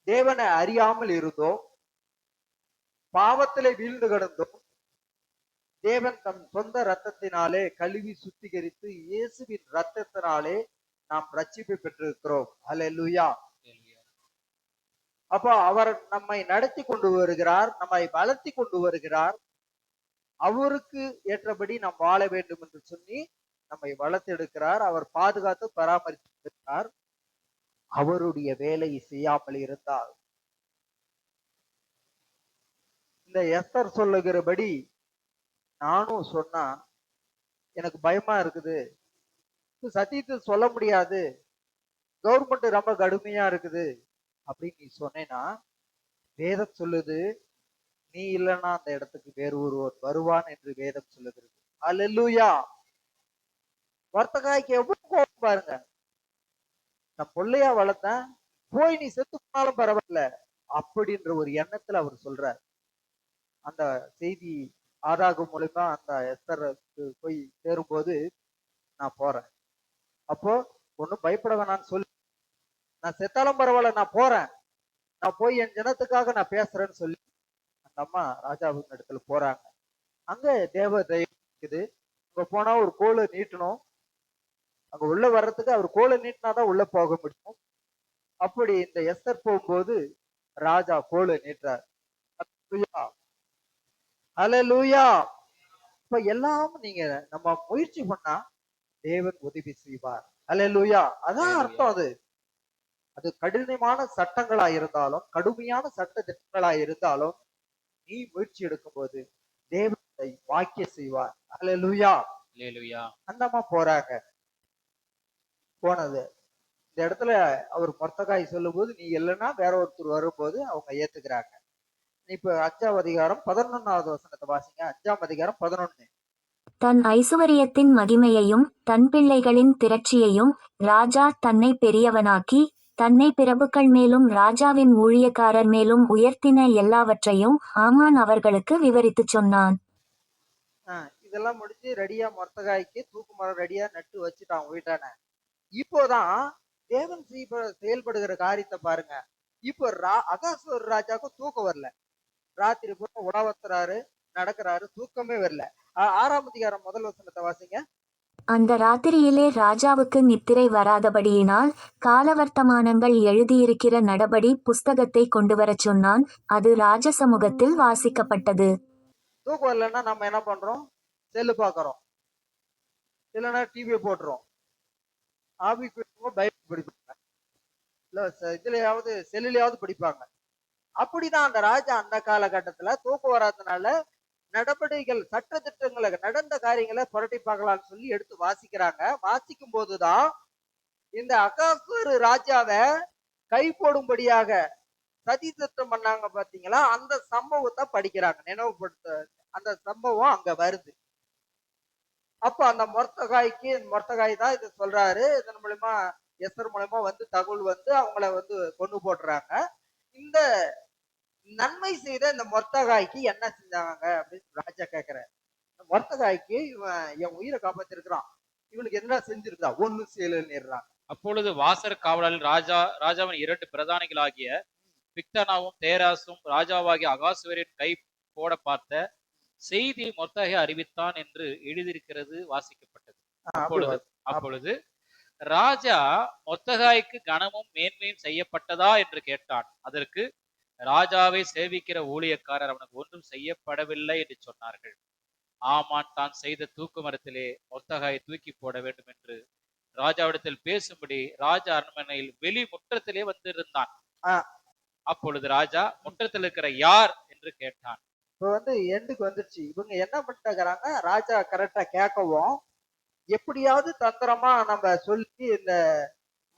தேவனை அறியாமல் இருந்தோம், பாவத்திலே வீழ்ந்து கிடந்தோம். தேவன் தம் சொந்த ரத்தத்தினாலே கழுவி சுத்திகரித்து இயேசுவின் ரத்தத்தினாலே நாம் ரட்சிப்பு பெற்றிருக்கிறோம். அல்லேலூயா. அப்போ அவர் நம்மை நடத்தி கொண்டு வருகிறார், நம்மை வளர்த்தி கொண்டு வருகிறார். அவருக்கு ஏற்றபடி நாம் வாழ வேண்டும் என்று சொல்லி நம்மை வளர்த்தெடுக்கிறார். அவர் பாதுகாத்து பராமரித்திருக்கிறார். அவருடைய வேலையை செய்யாமல் இருந்தால் இந்த எஸ்தர் சொல்லுகிறபடி நானும் சொன்னா எனக்கு பயமா இருக்குது, சத்தியத்தை சொல்ல முடியாது, கவர்மெண்ட் ரொம்ப கடுமையா இருக்குது அப்படின்னு நீ சொன்னேன்னா, வேதம் சொல்லுது நீ இல்லைன்னா அந்த இடத்துக்கு வேறு ஒருவர் வருவான் என்று வேதம் சொல்லுகிறது. அல்லேலூயா. மொர்தகாய்க்கு எவ்வளவு கோபம் பாருங்க. நான் பொள்ளையா வளர்த்தேன், போய் நீ செத்து போனாலும் பரவாயில்ல அப்படின்ற ஒரு எண்ணத்துல அவர் சொல்றார். அந்த செய்தி ஆதாகும் மூலமா அந்த எஸ்தருக்கு போய் சேரும்போது நான் போறேன். அப்போ ஒண்ணும் பயப்பட வேணாம்னு சொல்லி, நான் செத்தாலும் பரவாயில்ல நான் போறேன், நான் போய் என் ஜனத்துக்காக நான் பேசுறேன்னு சொல்லி அந்த அம்மா ராஜாவின் இடத்துல போறாங்க. அங்க தேவ தைரியம் இருக்குது. அங்க போனா ஒரு கோலை நீட்டணும், அங்க உள்ள வர்றதுக்கு அவர் கோலை நீட்டினாதான் உள்ள போக முடியும். அப்படி இந்த எஸ்தர் போகும்போது ராஜா கோலை நீட்டுறார். ஹல்லேலூயா. இப்ப எல்லாம் நீங்க நம்ம முயற்சி பண்ணா தேவன் உதவி செய்வார். ஹல்லேலூயா. அதான் அர்த்தம். அது அது கடினமான சட்டங்களா இருந்தாலும், கடுமையான சட்ட திட்டங்களா இருந்தாலும், நீ முயற்சி எடுக்கும் போது தேவன் அதை வாக்கிய செய்வார். ஹல்லேலூயா. அல்லேலூயா. அந்த அம்மா போறாங்க. போனது இந்த இடத்துல அவர் மொர்தகாய் சொல்லும் போது, நீ இல்லைன்னா வேற ஒருத்தர் வரும்போது அவங்க ஏத்துக்கிறாங்க. இப்ப 5ஆம் அதிகாரம் 11வது வசனத்தை வாசிங்க. 5ஆம் அதிகாரம் 11. தன் ஐசுவரியத்தின் மகிமையையும் தன் பிள்ளைகளின் திரட்சியையும் ராஜா தன்னை பெரியவனாக்கி தன்னை பிரபுக்கள் மேலும் ராஜாவின் ஊழியக்காரர் மேலும் உயர்த்தின எல்லாவற்றையும் ஆமான் அவர்களுக்கு விவரித்துச் சொன்னான். இதெல்லாம் முடிச்சு ரெடியா மொர்தகாய்க்கு தூக்கு மரம் ரெடியா நட்டு வச்சுட்டான் வீட்டான. இப்போதான் தேவன் செயல்படுகிற காரியத்தை பாருங்க. இப்போ அகாஸ்வேரு ராஜாவுக்கும் தூக்கம் வரல. ராத்திரி பூரா உணவத்துறாரு, நடக்கிறாரு, தூக்கமே வரல. 6ஆம் அதிகாரம் முதல் வசனத்தை வாசிங்க. அந்த ராத்திரியிலே ராஜாவுக்கு நித்திரை வராதபடியினால் காலவர்த்தமானங்கள் எழுதியிருக்கிற நடபடி புஸ்தகத்தை கொண்டு வரச் சொன்னான். அது ராஜ சமூகத்தில் வாசிக்கப்பட்டது. தூக்கம் வரலன்னா நம்ம என்ன பண்றோம்? செல்லு பாக்குறோம், இல்லைன்னா டிவியை போட்டுறோம். ஆபிக்கு பைபிள் படிப்பாங்க, இல்ல இதுலயாவது செல்லுலயாவது படிப்பாங்க. அப்படிதான் அந்த ராஜா அந்த காலகட்டத்துல தூக்கம் வராதனால நடவடிக்கைகள் சட்ட திட்டங்களை நடந்த காரியங்களை புரட்டி பார்க்கலாம்னு சொல்லி எடுத்து வாசிக்கிறாங்க. வாசிக்கும் போதுதான் இந்த அகாஸ்வேரு ராஜாவை கை போடும்படியாக சதி திட்டம் பண்ணாங்க பாத்தீங்களா, அந்த சம்பவத்தை படிக்கிறாங்க, நினைவுபடுத்த அந்த சம்பவம் அங்க வருது. அப்ப அந்த மொர்தகாய் தான் இது சொல்றாரு. இதன் மூலமா எஸ்தர் மூலமா வந்து தகவல் வந்து அவங்கள வந்து கொண்டு போடுறாங்க. இந்த நன்மை செய்த இந்த மொர்தகாய்க்கு என்ன செஞ்சாங்க அப்படின்னு ராஜா கேக்குறாரு. மொர்தகாய்க்கு இவன் என் உயிரை காப்பாத்திருக்கிறான், இவனுக்கு என்ன செஞ்சிருக்கா? ஒண்ணும் செய்யலன்னுறான். அப்பொழுது வாசர் காவலாளர் ராஜாவின் 2 பிரதானிகளாகிய பிக்தனாவும் தேராசும் ராஜாவாகிய அகாஸ்வேரின் கை போட பார்த்த செய்தி மொர்தகாய் அறிவித்தான் என்று எழுதியிருக்கிறது வாசிக்கப்பட்டது. அப்பொழுது ராஜா மொர்தகாய்க்கு கனமும் மேன்மையும் செய்யப்பட்டதா என்று கேட்டான். அதற்கு ராஜாவை சேவிக்கிற ஊழியக்காரர் அவனுக்கு ஒன்றும் செய்யப்படவில்லை என்று சொன்னார்கள். ஆமான் தான் செய்த தூக்கு மரத்திலே மொர்தகாயை தூக்கி போட வேண்டும் என்று ராஜாவிடத்தில் பேசும்படி ராஜா அரண்மனையில் வெளி முற்றத்திலே வந்திருந்தான். அப்பொழுது ராஜா முற்றத்தில் இருக்கிற யார் என்று கேட்டான். இப்ப வந்து எண்டுக்கு வந்துருச்சு. இவங்க என்ன பண்ணிட்டாங்க? ராஜா கரெக்டா கேட்கவும் எப்படியாவது தந்திரமா நம்ம சொல்லி இந்த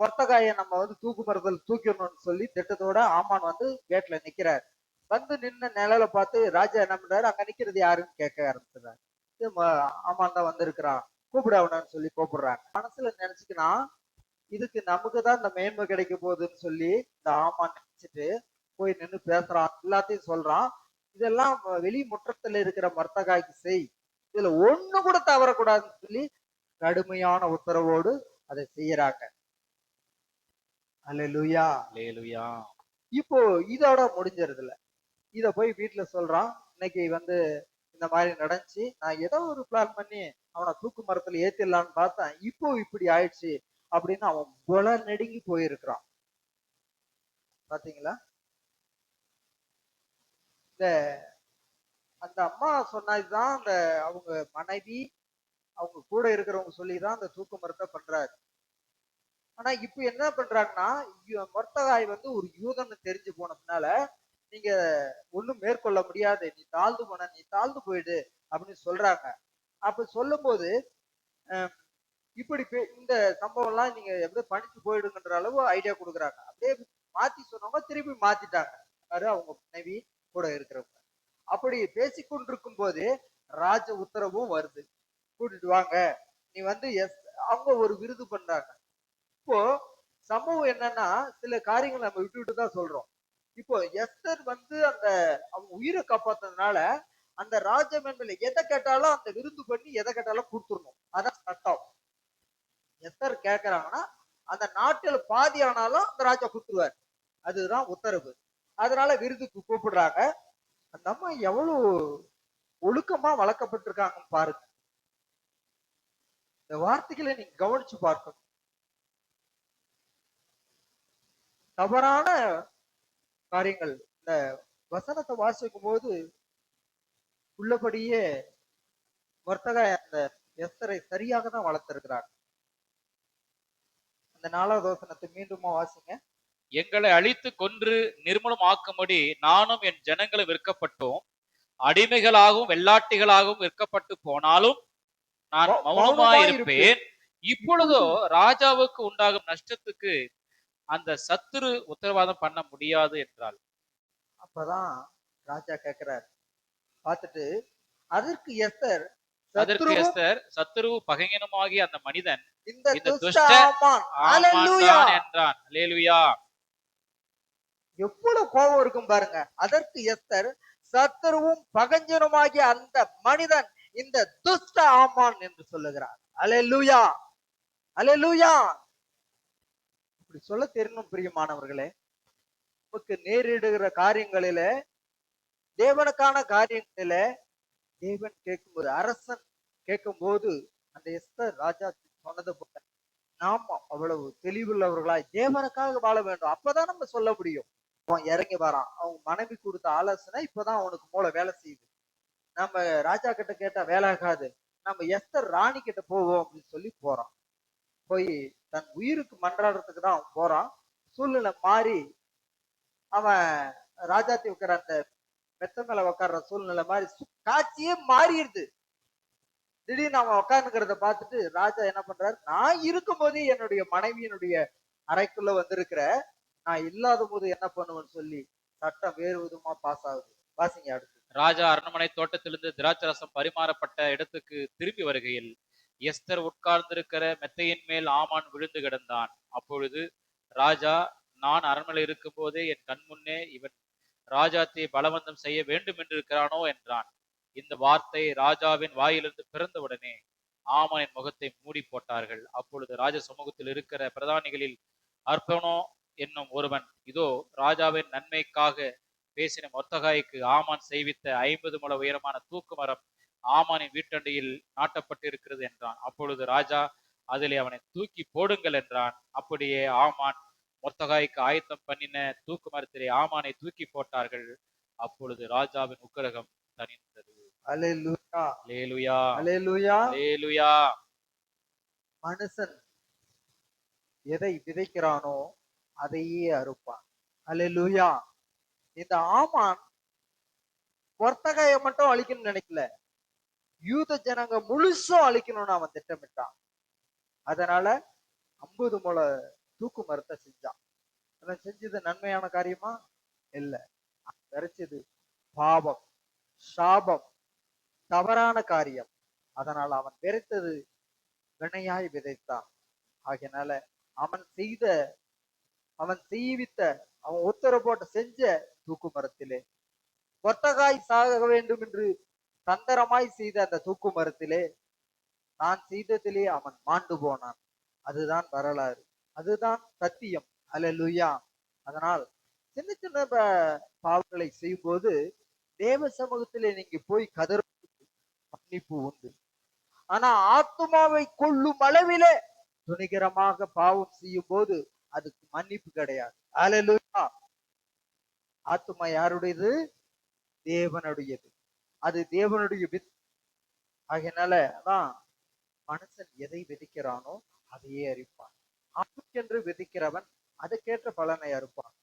மொர்தகாயை நம்ம வந்து தூக்கு மரத்தில் தூக்கிடணும்னு சொல்லி திட்டத்தோட ஆமான் வந்து கேட்ல நிக்கிறாரு. வந்து நின்ன நிலையில பார்த்து ராஜா என்ன பண்றாரு? அங்க நிக்கிறது யாருன்னு கேட்க ஆரம்பிச்சுறாரு. ஆமான் தான் வந்திருக்கிறான், கூப்பிட அவனு சொல்லி கூப்பிடுறாங்க. மனசுல நினைச்சுக்கினா இதுக்கு நமக்கு தான் இந்த மேன்மை கிடைக்க போகுதுன்னு சொல்லி இந்த ஆமான் நினைச்சிட்டு போய் நின்று பேசுறான், எல்லாத்தையும் சொல்றான். இதெல்லாம் வெளி முற்றத்துல இருக்கிற மொர்தகாய்க்கு செய், இதுல ஒண்ணு கூட தவறக்கூடாதுன்னு சொல்லி கடுமையான உத்தரவோடு அதை செய்யறாங்க. அல்லேலூயா. அல்லேலூயா. இப்போ இதோட முடிஞ்சிருது இல்ல. இத போய் வீட்டுல சொல்றான், இன்னைக்கு வந்து இந்த மாதிரி நடந்துச்சு, நான் ஏதோ ஒரு பிளான் பண்ணி அவனை தூக்கு மரத்துல ஏத்திடலான்னு பார்த்தேன், இப்போ இப்படி ஆயிடுச்சு அப்படின்னு அவன் கொலை நடுங்கி போயிருக்கிறான். பாத்தீங்களா? இந்த அந்த அம்மா சொன்னதுதான் அந்த அவங்க மனைவி அவங்க கூட இருக்கிறவங்க சொல்லிதான் அந்த தூக்கு மரத்தை பண்றாரு. ஆனா இப்ப என்ன பண்றாங்கன்னா, மொர்தகாய் வந்து ஒரு யூதன்னு தெரிஞ்சு போனதுனால நீங்க ஒண்ணும் மேற்கொள்ள முடியாது, நீ தாழ்ந்து போன, நீ தாழ்ந்து போயிடு அப்படின்னு சொல்றாங்க. அப்ப சொல்லும் போது இப்படி இந்த சம்பவம் எல்லாம் நீங்க எப்படியோ பணிச்சு போயிடுங்கன்ற அளவு ஐடியா கொடுக்குறாங்க. அப்படியே மாத்தி சொன்னவங்க திருப்பி மாத்திட்டாங்க, அவங்க மனைவி கூட இருக்கிறவங்க. அப்படி பேசிக்கொண்டிருக்கும் போது ராஜ உத்தரவும் வருது, கூட்டிட்டு வாங்க, நீ வந்து அவங்க ஒரு விருது பண்றாங்க. இப்போ சம்பவம் என்னன்னா, சில காரியங்கள் நம்ம விட்டு விட்டு தான் சொல்றோம். இப்போ எஸ்தர் வந்து அந்த அவங்க உயிரை காப்பாத்துனதுனால அந்த ராஜமன்றில எதை கேட்டாலும் அந்த விருந்து பண்ணி எதை கேட்டாலும் கொடுத்துடணும். அதான் சட்டம். எஸ்தர் கேட்கறாங்கன்னா அந்த நாட்டுல பாதி ஆனாலும் அந்த ராஜா கொடுத்துருவாரு. அதுதான் உத்தரவு. அதனால விருதுக்கு கூப்பிடுறாங்க. அந்த அம்மா எவ்வளவு ஒழுக்கமா வளர்க்கப்பட்டிருக்காங்கன்னு பாருங்க. இந்த வார்த்தைகளை நீங்க கவனிச்சு பார்க்கணும். தவறான காரியங்கள் இந்த வசனத்தை வாசிக்கும் போது உள்ளபடியே வர்த்தக அந்த எஸ்தரை சரியாக தான் வளர்த்திருக்கிறாங்க. அந்த 4வது வசனத்தை மீண்டுமா வாசிங்க. எங்களை அழித்து கொன்று நிர்மூலம் ஆக்கும்படி நானும் என் ஜனங்களும் விற்கப்பட்டோம். அடிமைகளாகவும் வெள்ளாட்டிகளாகவும் விற்கப்பட்டு போனாலும் நான் மௌனமாயிருப்பேன். இப்பொழுதோ ராஜாவுக்கு உண்டாகும் நஷ்டத்துக்கு அந்த சத்துரு உத்தரவாதம் பண்ண முடியாது என்றாள். அப்பதான் ராஜா கேட்கிறார். பார்த்துட்டு அதற்கு எஸ்தர் சத்துரு பகைஞனுமாகிய அந்த மனிதன் இந்த துஷ்ட ஆமான் என்றான். அல்லேலூயா. எவ்வளவு கோபம் இருக்கும் பாருங்க. அதற்கு எஸ்தர் சத்துருவும் பகஞ்சனுமாகிய அந்த மனிதன் இந்த துஷ்ட ஆமான் என்று சொல்லுகிறார். அல்லேலூயா, அல்லேலூயா. இப்படி சொல்ல தெரியணும் பிரியமானவர்களே. நமக்கு நேரிடுகிற காரியங்களில, தேவனுக்கான காரியங்களில தேவன் கேட்கும்போது, அரசன் கேட்கும் போது அந்த எஸ்தர் ராஜா சொன்னது போல நாம அவ்வளவு தெளிவுள்ளவர்களாய் தேவனுக்காக வாழ வேண்டும். அப்பதான் நம்ம சொல்ல முடியும். அவன் இறங்கி வரான், அவங்க மனைவி கொடுத்த ஆலோசனை இப்பதான் அவனுக்கு மூளை வேலை செய்யுது. நம்ம ராஜா கிட்ட கேட்டா வேலை ஆகாது, நம்ம எஸ்தர் ராணி கிட்ட போவோம் அப்படின்னு சொல்லி போறான். போய் தன் உயிருக்கு மன்றாடுறதுக்கு தான் அவன் போறான். சூழ்நிலை மாறி அவன் ராஜாத்தி உட்கார அந்த மெத்த மேல உட்கார்ற சூழ்நிலை மாதிரி காட்சியே மாறிடுது. திடீர்னு அவன் உட்கார்ந்துக்கிறத பார்த்துட்டு ராஜா என்ன பண்றாரு, நான் இருக்கும் போதே என்னுடைய மனைவியினுடைய அறைக்குள்ள வந்திருக்கிற, நான் இல்லாத போது என்ன பண்ணுவேன்னு சொல்லி சட்டம் வேறு விதமா பாஸ் ஆகுது. வாசிங்க அடுத்து. ராஜா அரண்மனை தோட்டத்திலிருந்து திராட்சரசம் பரிமாறப்பட்ட இடத்துக்கு திரும்பி வருகையில் எஸ்தர் உட்கார்ந்திருக்கிற மெத்தையின் மேல் ஆமான் விழுந்து கிடந்தான். அப்பொழுது ராஜா, நான் அரண்மனை இருக்கும் போதே என் கண் முன்னே இவன் ராஜாத்தியை பலவந்தம் செய்ய வேண்டும் என்று இருக்கிறானோ என்றான். இந்த வார்த்தை ராஜாவின் வாயிலிருந்து பிறந்தவுடனே ஆமானின் முகத்தை மூடி போட்டார்கள். அப்பொழுது ராஜ சமூகத்தில் இருக்கிற பிரதானிகளில் அர்ப்பனோ என்னும் ஒருவன், இதோ ராஜாவின் நன்மைக்காக பேசின மொர்தகாய்க்கு ஆமான் செய்வித்த 50 முழ உயரமான தூக்கு மரம் ஆமானின் வீட்டண்டையில் நாட்டப்பட்டிருக்கிறது என்றான். அப்பொழுது ராஜா, அதிலே அவனை தூக்கி போடுங்கள் என்றான். அப்படியே ஆமான் மொர்தகாய்க்கு ஆயத்தம் பண்ணின தூக்கு மரத்திலே ஆமானை தூக்கி போட்டார்கள். அப்பொழுது ராஜாவின் உக்கிரகம் தணிந்தது. அல்லேலூயா, அல்லேலூயா, அல்லேலூயா, அல்லேலூயா. மனுஷன் எதை விதைக்கிறானோ அதையே அறுப்பான். அல்லேலூயா. இந்த ஆமான் மொர்தகாயை மட்டும் அழிக்கணும்னு நினைக்கல, யூத ஜனங்க முழுசும் அழிக்கணும்னு அவன் திட்டமிட்டான். அதனால 50 முழ தூக்கு மரத்தை செஞ்சான். அவன் செஞ்சது நன்மையான காரியமா இல்ல, விரைச்சது பாவம், சாபம், தவறான காரியம். அதனால அவன் விரைத்தது வினையாய் விதைத்தான். ஆகையினால அவன் செய்வித்த, அவன் உத்தரவு போட்ட செஞ்ச தூக்கு மரத்திலே மொர்தகாய் சாக வேண்டும் என்று தந்திரமாய் செய்த அந்த தூக்கு மரத்திலே நான் செய்ததிலே அவன் மாண்டு போனான். அதுதான் வரலாறு, அதுதான் சத்தியம். அல்லேலூயா. அதனால் சின்ன சின்ன பாவங்களை செய்யும் போது தேவ சமூகத்திலே நீங்க போய் கதற மன்னிப்பு உண்டு. ஆனா ஆத்மாவை கொள்ளும் அளவிலே துணிகரமாக பாவம் செய்யும் போது அதுக்கு மன்னிப்பு கிடையாது. அல்லேலூயா. ஆத்மா யாருடையது? தேவனுடையது. அது தேவனுடைய வித். ஆகையினால அதான் மனுஷன் எதை விதைக்கிறானோ அதையே அறுப்பான். ஆப்புக்கென்று விதைக்கிறவன் அதுக்கேற்ற பலனை அறுப்பான்.